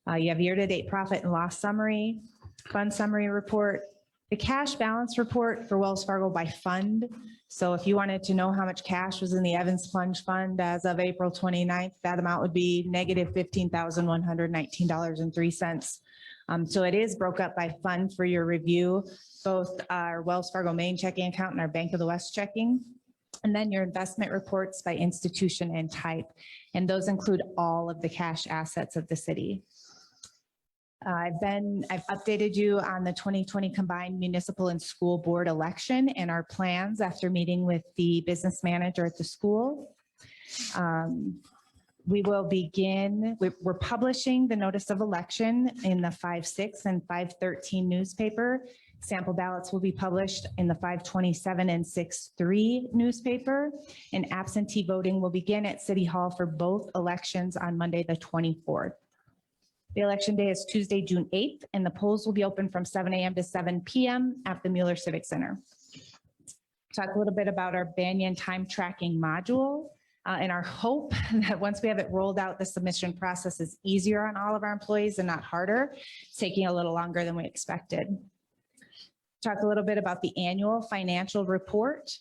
You have year-to-date profit and loss summary, fund summary report, the cash balance report for Wells Fargo by fund. So if you wanted to know how much cash was in the Evans Plunge Fund as of April 29th, that amount would be negative $15,119.03. So it is broke up by fund for your review, both our Wells Fargo main checking account and our Bank of the West checking. And then your investment reports by institution and type. And those include all of the cash assets of the city. I've updated you on the 2020 combined municipal and school board election and our plans after meeting with the business manager at the school. We will begin, we're publishing the notice of election in the 5/6 and 5/13 newspaper. Sample ballots will be published in the 5/27 and 6/3 newspaper. And absentee voting will begin at City Hall for both elections on Monday, the 24th. The election day is Tuesday, June 8th, and the polls will be open from 7 a.m. to 7 p.m. at the Mueller Civic Center. Talk a little bit about our Banyan time tracking module and our hope that once we have it rolled out, the submission process is easier on all of our employees and not harder. It's taking a little longer than we expected. Talk a little bit about the annual financial report.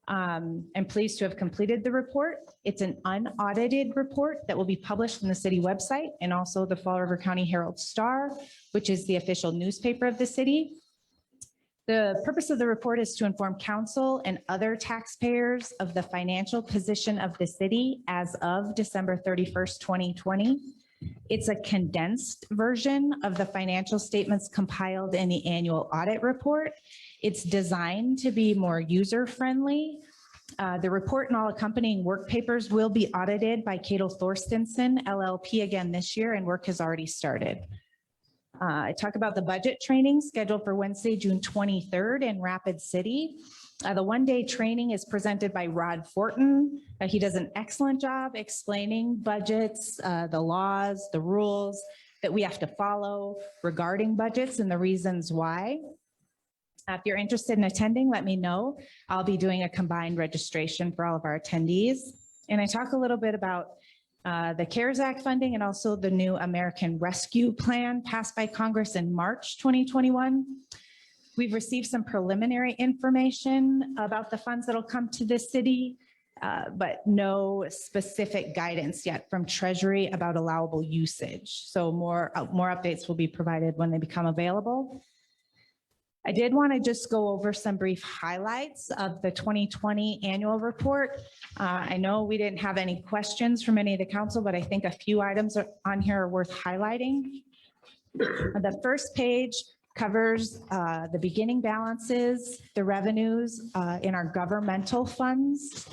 I'm pleased to have completed the report. It's an unaudited report that will be published on the city website and also the Fall River County Herald Star, which is the official newspaper of the city. The purpose of the report is to inform council and other taxpayers of the financial position of the city as of December 31st, 2020. It's a condensed version of the financial statements compiled in the annual audit report. It's designed to be more user-friendly. The report and all accompanying work papers will be audited by Cato Thorstensen, LLP, again this year, and work has already started. I talk about the budget training scheduled for Wednesday, June 23rd in Rapid City. The one-day training is presented by Rod Fortin. He does an excellent job explaining budgets, the laws, the rules that we have to follow regarding budgets and the reasons why. If you're interested in attending, let me know. I'll be doing a combined registration for all of our attendees. And I talk a little bit about the CARES Act funding and also the new American Rescue Plan passed by Congress in March 2021. We've received some preliminary information about the funds that'll come to the city, but no specific guidance yet from Treasury about allowable usage. So more updates will be provided when they become available. I did want to just go over some brief highlights of the 2020 annual report. I know we didn't have any questions from any of the council, but I think a few items on here are worth highlighting. The first page covers the beginning balances, the revenues in our governmental funds.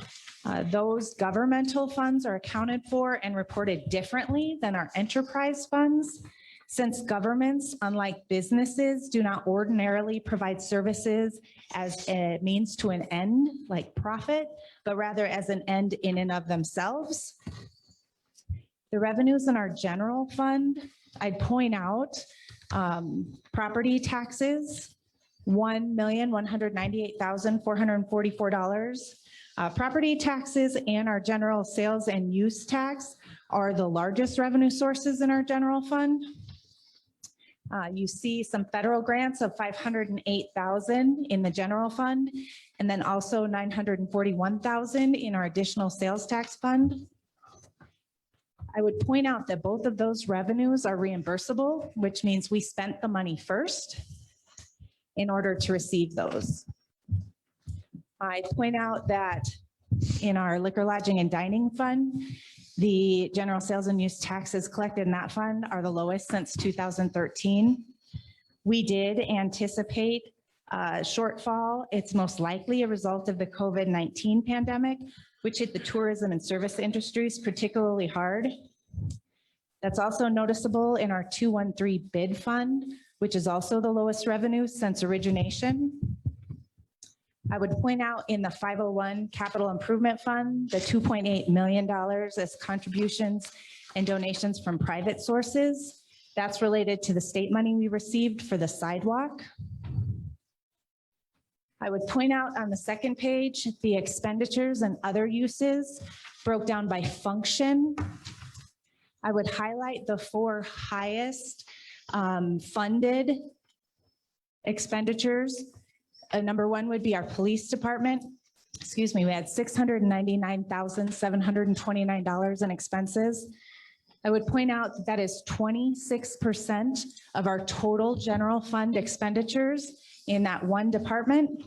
Those governmental funds are accounted for and reported differently than our enterprise funds. Since governments, unlike businesses, do not ordinarily provide services as a means to an end, like profit, but rather as an end in and of themselves. The revenues in our general fund, I'd point out property taxes, $1,198,444. Property taxes and our general sales and use tax are the largest revenue sources in our general fund. You see some federal grants of $508,000 in the general fund, and then also $941,000 in our additional sales tax fund. I would point out that both of those revenues are reimbursable, which means we spent the money first in order to receive those. I point out that in our liquor, lodging, and dining fund, the general sales and use taxes collected in that fund are the lowest since 2013. We did anticipate a shortfall. It's most likely a result of the COVID-19 pandemic, which hit the tourism and service industries particularly hard. That's also noticeable in our 213 bid fund, which is also the lowest revenue since origination. I would point out in the 501 Capital Improvement Fund, the $2.8 million as contributions and donations from private sources. That's related to the state money we received for the sidewalk. I would point out on the second page, the expenditures and other uses broke down by function. I would highlight the four highest funded expenditures. Number one would be our police department. Excuse me, we had $699,729 in expenses. I would point out that is 26% of our total general fund expenditures in that one department.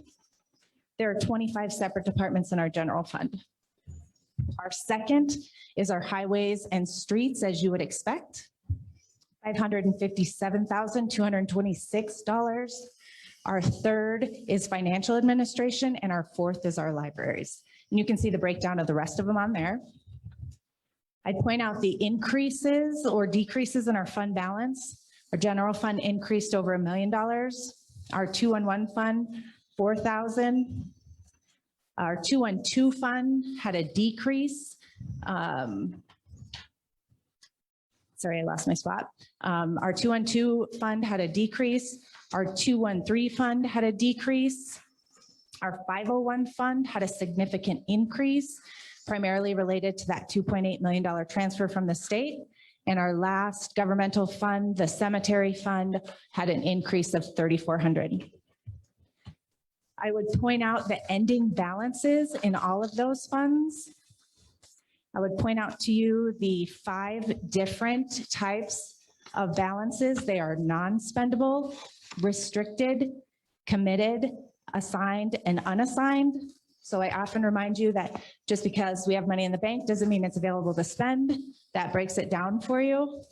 There are 25 separate departments in our general fund. Our second is our highways and streets, as you would expect, $557,226. Our third is financial administration, and our fourth is our libraries. And you can see the breakdown of the rest of them on there. I'd point out the increases or decreases in our fund balance. Our general fund increased over $1 million. Our 211 fund, 4,000. Our 212 fund had a decrease. Sorry, I lost my spot. Our 212 fund had a decrease. Our 213 fund had a decrease. Our 501 fund had a significant increase, primarily related to that $2.8 million transfer from the state. And our last governmental fund, the cemetery fund, had an increase of $3,400. I would point out the ending balances in all of those funds. I would point out to you the 5 different types of balances. They are non-spendable, restricted, committed, assigned, and unassigned. So I often remind you that just because we have money in the bank doesn't mean it's available to spend. That breaks it down for you.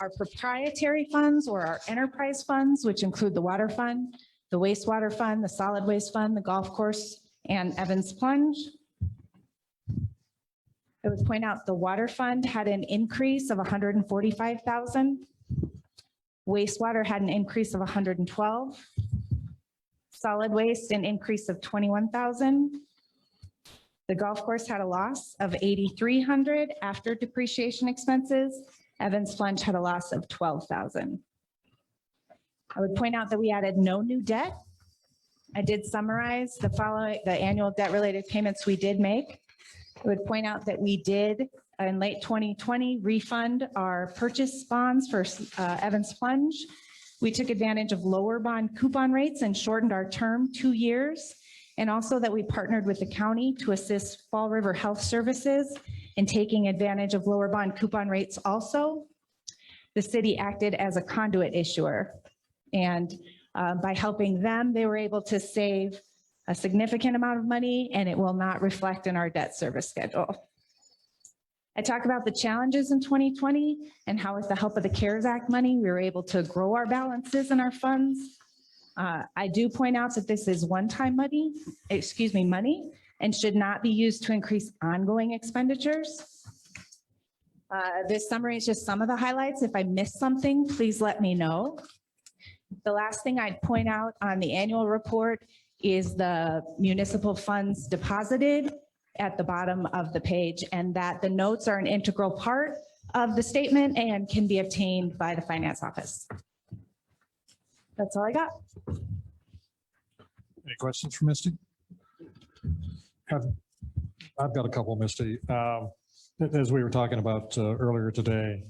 Our proprietary funds or our enterprise funds, which include the water fund, the wastewater fund, the solid waste fund, the golf course, and Evans Plunge. I would point out the water fund had an increase of $145,000. Wastewater had an increase of $112,000. Solid waste, an increase of $21,000. The golf course had a loss of $8,300 after depreciation expenses. Evans Plunge had a loss of $12,000. I would point out that we added no new debt. I did summarize the annual debt-related payments we did make. I would point out that we did, in late 2020, refund our purchase bonds for Evans Plunge. We took advantage of lower bond coupon rates and shortened our term 2 years. And also that we partnered with the county to assist Fall River Health Services in taking advantage of lower bond coupon rates also. The city acted as a conduit issuer. And By helping them, they were able to save a significant amount of money, and it will not reflect in our debt service schedule. I talk about the challenges in 2020 and how with the help of the CARES Act money, we were able to grow our balances in our funds. I do point out that this is one-time money, and should not be used to increase ongoing expenditures. This summary is just some of the highlights. If I missed something, please let me know. The last thing I'd point out on the annual report is the municipal funds deposited at the bottom of the page, and that the notes are an integral part of the statement and can be obtained by the finance office. That's all I got. Any questions for Misty? I've got a couple, Misty. As we were talking about earlier today,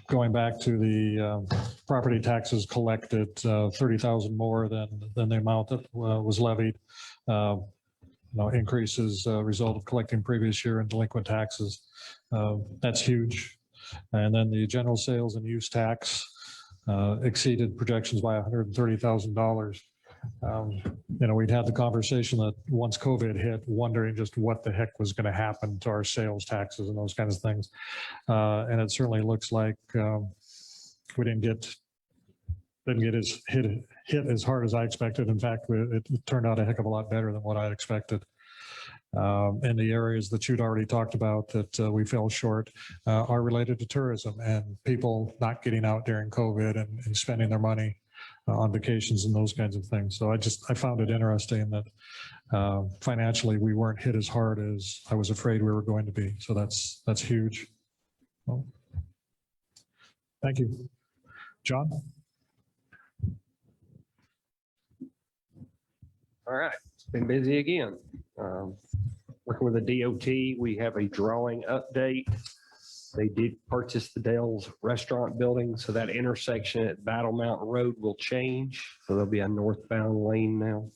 going back to the property taxes collected, 30,000 more than the amount that was levied. Increases result of collecting previous year and delinquent taxes. That's huge. And then the general sales and use tax exceeded projections by $130,000. We'd had the conversation that once COVID hit, wondering just what the heck was going to happen to our sales taxes and those kinds of things. And it certainly looks like we didn't get hit as hard as I expected. In fact, it turned out a heck of a lot better than what I expected. And the areas that you'd already talked about that we fell short are related to tourism and people not getting out during COVID and spending their money on vacations and those kinds of things. So I found it interesting that financially we weren't hit as hard as I was afraid we were going to be. So that's huge. Well, thank you. John? All right, it's been busy again. Working with the DOT, we have a drawing update. They did purchase the Dale's Restaurant building, so that intersection at Battle Mountain Road will change. So there'll be a northbound lane now.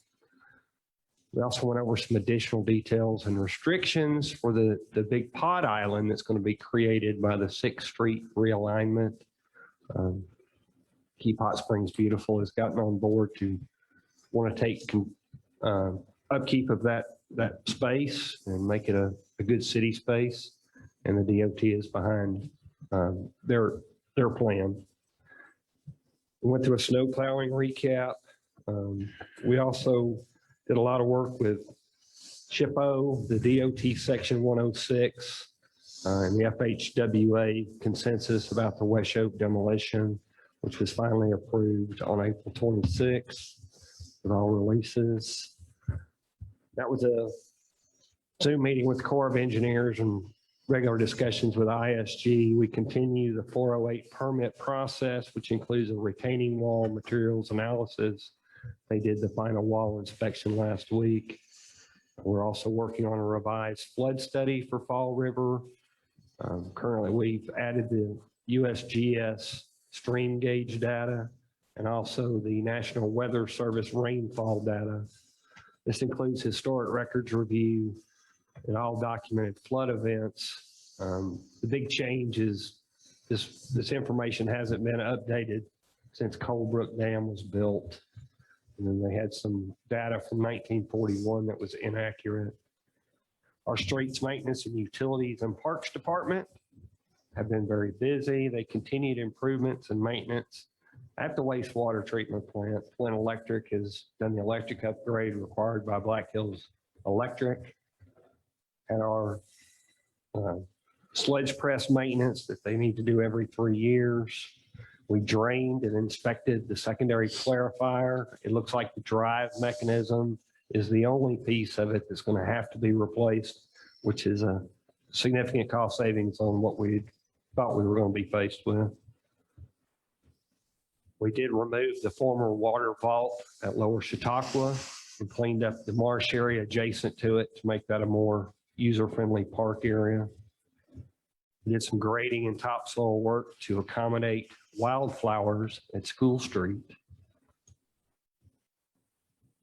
We also went over some additional details and restrictions for the big pod island that's going to be created by the 6th Street realignment. Keep Hot Springs Beautiful has gotten on board to want to take upkeep of that space and make it a good city space. And the DOT is behind their plan. We went through a snow plowing recap. We also did a lot of work with SHPO, the DOT Section 106, and the FHWA consensus about the West Oak demolition, which was finally approved on April 26th with all releases. That was a Zoom meeting with the Corps of Engineers and regular discussions with ISG. We continue the 408 permit process, which includes a retaining wall materials analysis. They did the final wall inspection last week. We're also working on a revised flood study for Fall River. Currently, we've added the USGS stream gauge data and also the National Weather Service rainfall data. This includes historic records review and all documented flood events. The big change is this information hasn't been updated since Colebrook Dam was built. And then they had some data from 1941 that was inaccurate. Our streets maintenance and utilities and parks department have been very busy. They continued improvements and maintenance at the wastewater treatment plant. Flint Electric has done the electric upgrade required by Black Hills Electric. And our sledge press maintenance that they need to do every 3 years. We drained and inspected the secondary clarifier. It looks like the drive mechanism is the only piece of it that's going to have to be replaced, which is a significant cost savings on what we thought we were going to be faced with. We did remove the former water vault at Lower Chautauqua and cleaned up the marsh area adjacent to it to make that a more user-friendly park area. We did some grading and topsoil work to accommodate wildflowers at School Street.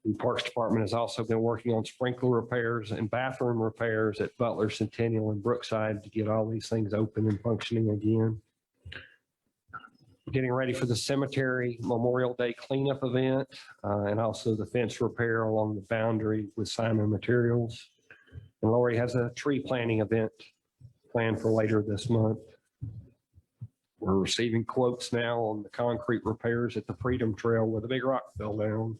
The Parks Department has also been working on sprinkler repairs and bathroom repairs at Butler, Centennial, and Brookside to get all these things open and functioning again. getting ready for the cemetery Memorial Day cleanup event, and also the fence repair along the boundary with Simon Materials. And Lori has a tree planting event planned for later this month. We're receiving quotes now on the concrete repairs at the Freedom Trail where the big rock fell down.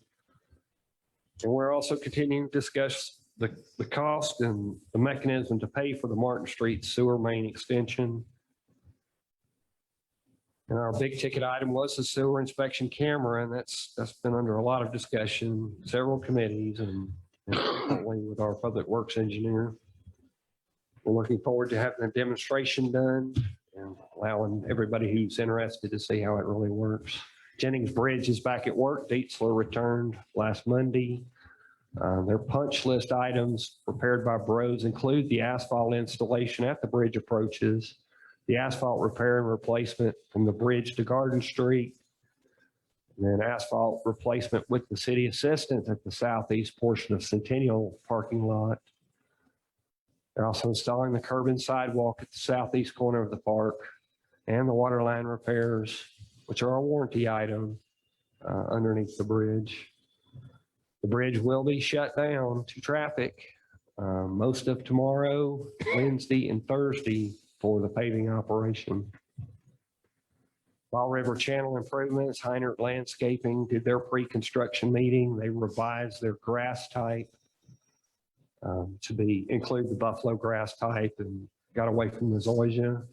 And we're also continuing to discuss the cost and the mechanism to pay for the Martin Street sewer main extension. And our big ticket item was the sewer inspection camera, and that's been under a lot of discussion, several committees, and frequently with our public works engineer. We're looking forward to having a demonstration done and allowing everybody who's interested to see how it really works. Jennings Bridge is back at work. Dietzler returned last Monday. Their punch list items prepared by Bros include the asphalt installation at the bridge approaches, the asphalt repair and replacement from the bridge to Garden Street, and then asphalt replacement with the city assistant at the southeast portion of Centennial parking lot. They're also installing the curb and sidewalk at the southeast corner of the park and the water line repairs, which are a warranty item underneath the bridge. The bridge will be shut down to traffic most of tomorrow, Wednesday, and Thursday for the paving operation. Fall River Channel Improvements, Heinert Landscaping did their pre-construction meeting. They revised their grass type to include the buffalo grass type and got away from the zoysia.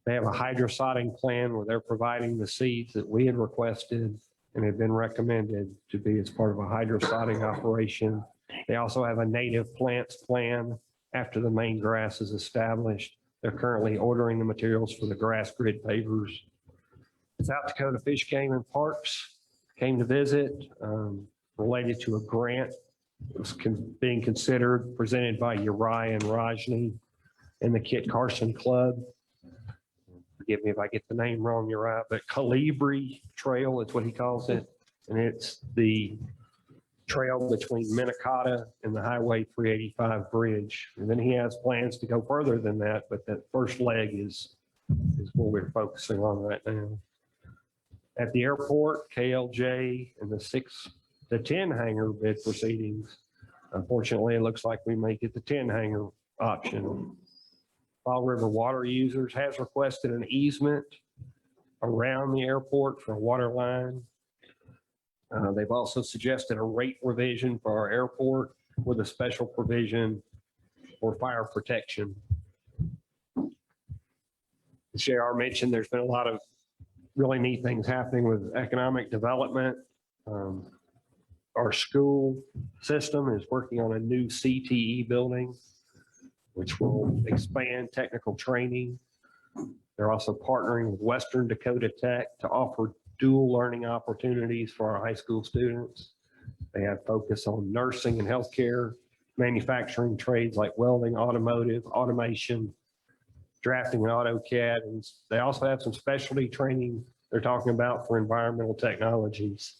They have a hydrosodding plan where they're providing the seeds that we had requested and have been recommended to be as part of a hydrosodding operation. They also have a native plants plan after the main grass is established. They're currently ordering the materials for the grass grid pavers. South Dakota Fish, Game and Parks came to visit related to a grant that was being considered, presented by Uriah and Rajni and the Kit Carson Club. Forgive me if I get the name wrong, Uriah, but Calibri Trail is what he calls it. And it's the trail between Minnetonka and the Highway 385 bridge. And then he has plans to go further than that, but that first leg is what we're focusing on right now. At the airport, KLJ and the 10 hangar bid proceedings. Unfortunately, it looks like we may get the 10 hangar option. Fall River Water Users has requested an easement around the airport for a water line. They've also suggested a rate revision for our airport with a special provision for fire protection. As JR mentioned, there's been a lot of really neat things happening with economic development. Our school system is working on a new CTE building, which will expand technical training. They're also partnering with Western Dakota Tech to offer dual learning opportunities for our high school students. They have focus on nursing and healthcare, manufacturing trades like welding, automotive, automation, drafting and AutoCAD. And they also have some specialty training they're talking about for environmental technologies.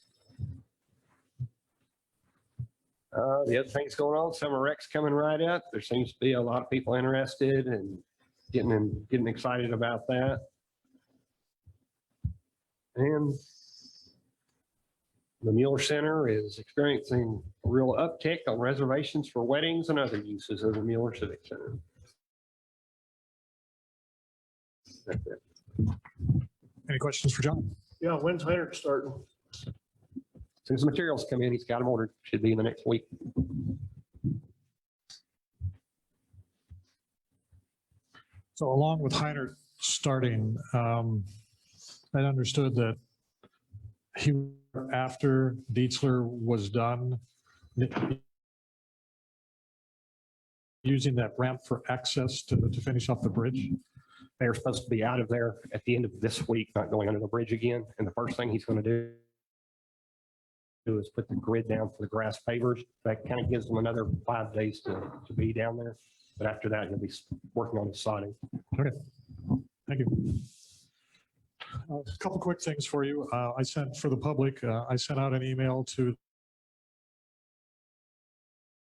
The other things going on, summer rec's coming right up. There seems to be a lot of people interested and getting excited about that. And the Mueller Center is experiencing a real uptick on reservations for weddings and other uses of the Mueller Civic Center. That's it. Any questions for John? Yeah, when's Heinrich starting? As soon as the materials come in, he's got them ordered. Should be in the next week. So along with Heinert starting, I understood that after Dietzler was done, using that ramp for access to finish off the bridge. They're supposed to be out of there at the end of this week, not going under the bridge again. And the first thing he's going to do is put the grid down for the grass pavers. That kind of gives them another 5 days to be down there. But after that, he'll be working on his sodding. Okay, thank you. A couple quick things for you. I sent for the public, I sent out an email to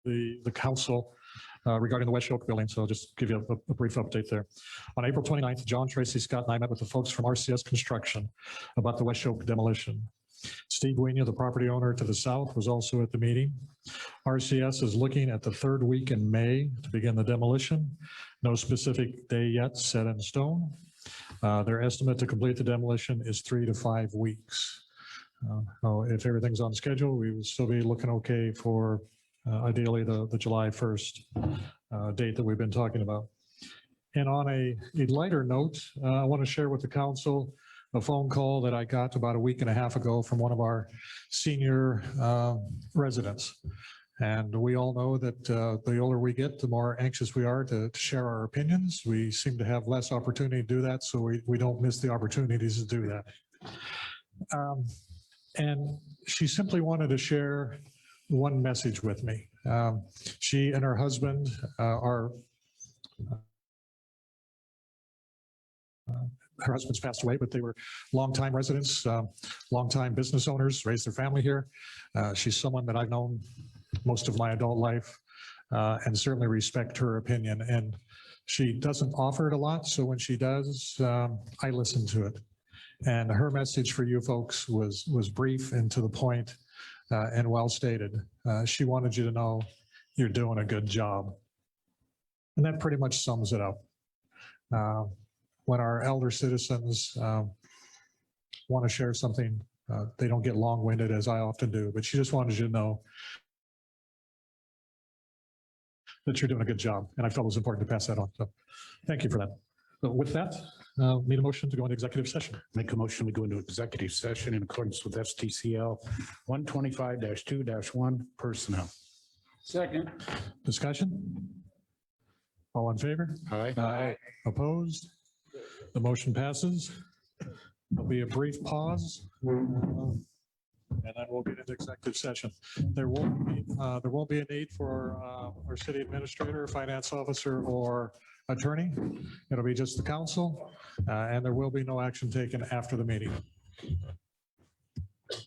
the council regarding the West Oak building. So I'll just give you a brief update there. On April 29th, John, Tracy, Scott, and I met with the folks from RCS Construction about the West Oak demolition. Steve Wiener, the property owner to the south, was also at the meeting. RCS is looking at the third week in May to begin the demolition. No specific day yet set in stone. Their estimate to complete the demolition is 3 to 5 weeks. If everything's on schedule, we would still be looking okay for ideally the July 1st date that we've been talking about. And on a lighter note, I want to share with the council a phone call that I got about a week and a half ago from one of our senior residents. And we all know that the older we get, the more anxious we are to share our opinions. We seem to have less opportunity to do that, so we don't miss the opportunities to do that. And she simply wanted to share one message with me. She and her husband are her husband's passed away, but they were longtime residents, longtime business owners, raised their family here. She's someone that I've known most of my adult life and certainly respect her opinion. And she doesn't offer it a lot, so when she does, I listen to it. And her message for you folks was brief and to the point and well stated. She wanted you to know you're doing a good job. And that pretty much sums it up. When our elder citizens want to share something, they don't get long-winded as I often do, but she just wanted you to know that you're doing a good job. And I felt it was important to pass that on. So thank you for that. So with that, need a motion to go into executive session. Make a motion, we go into executive session in accordance with STCL 125-2-1 personnel. Second. Discussion? All in favor? Aye. Opposed? The motion passes. There'll be a brief pause. And then we'll get into executive session. There won't be a need for our city administrator, finance officer, or attorney. It'll be just the council, and there will be no action taken after the meeting.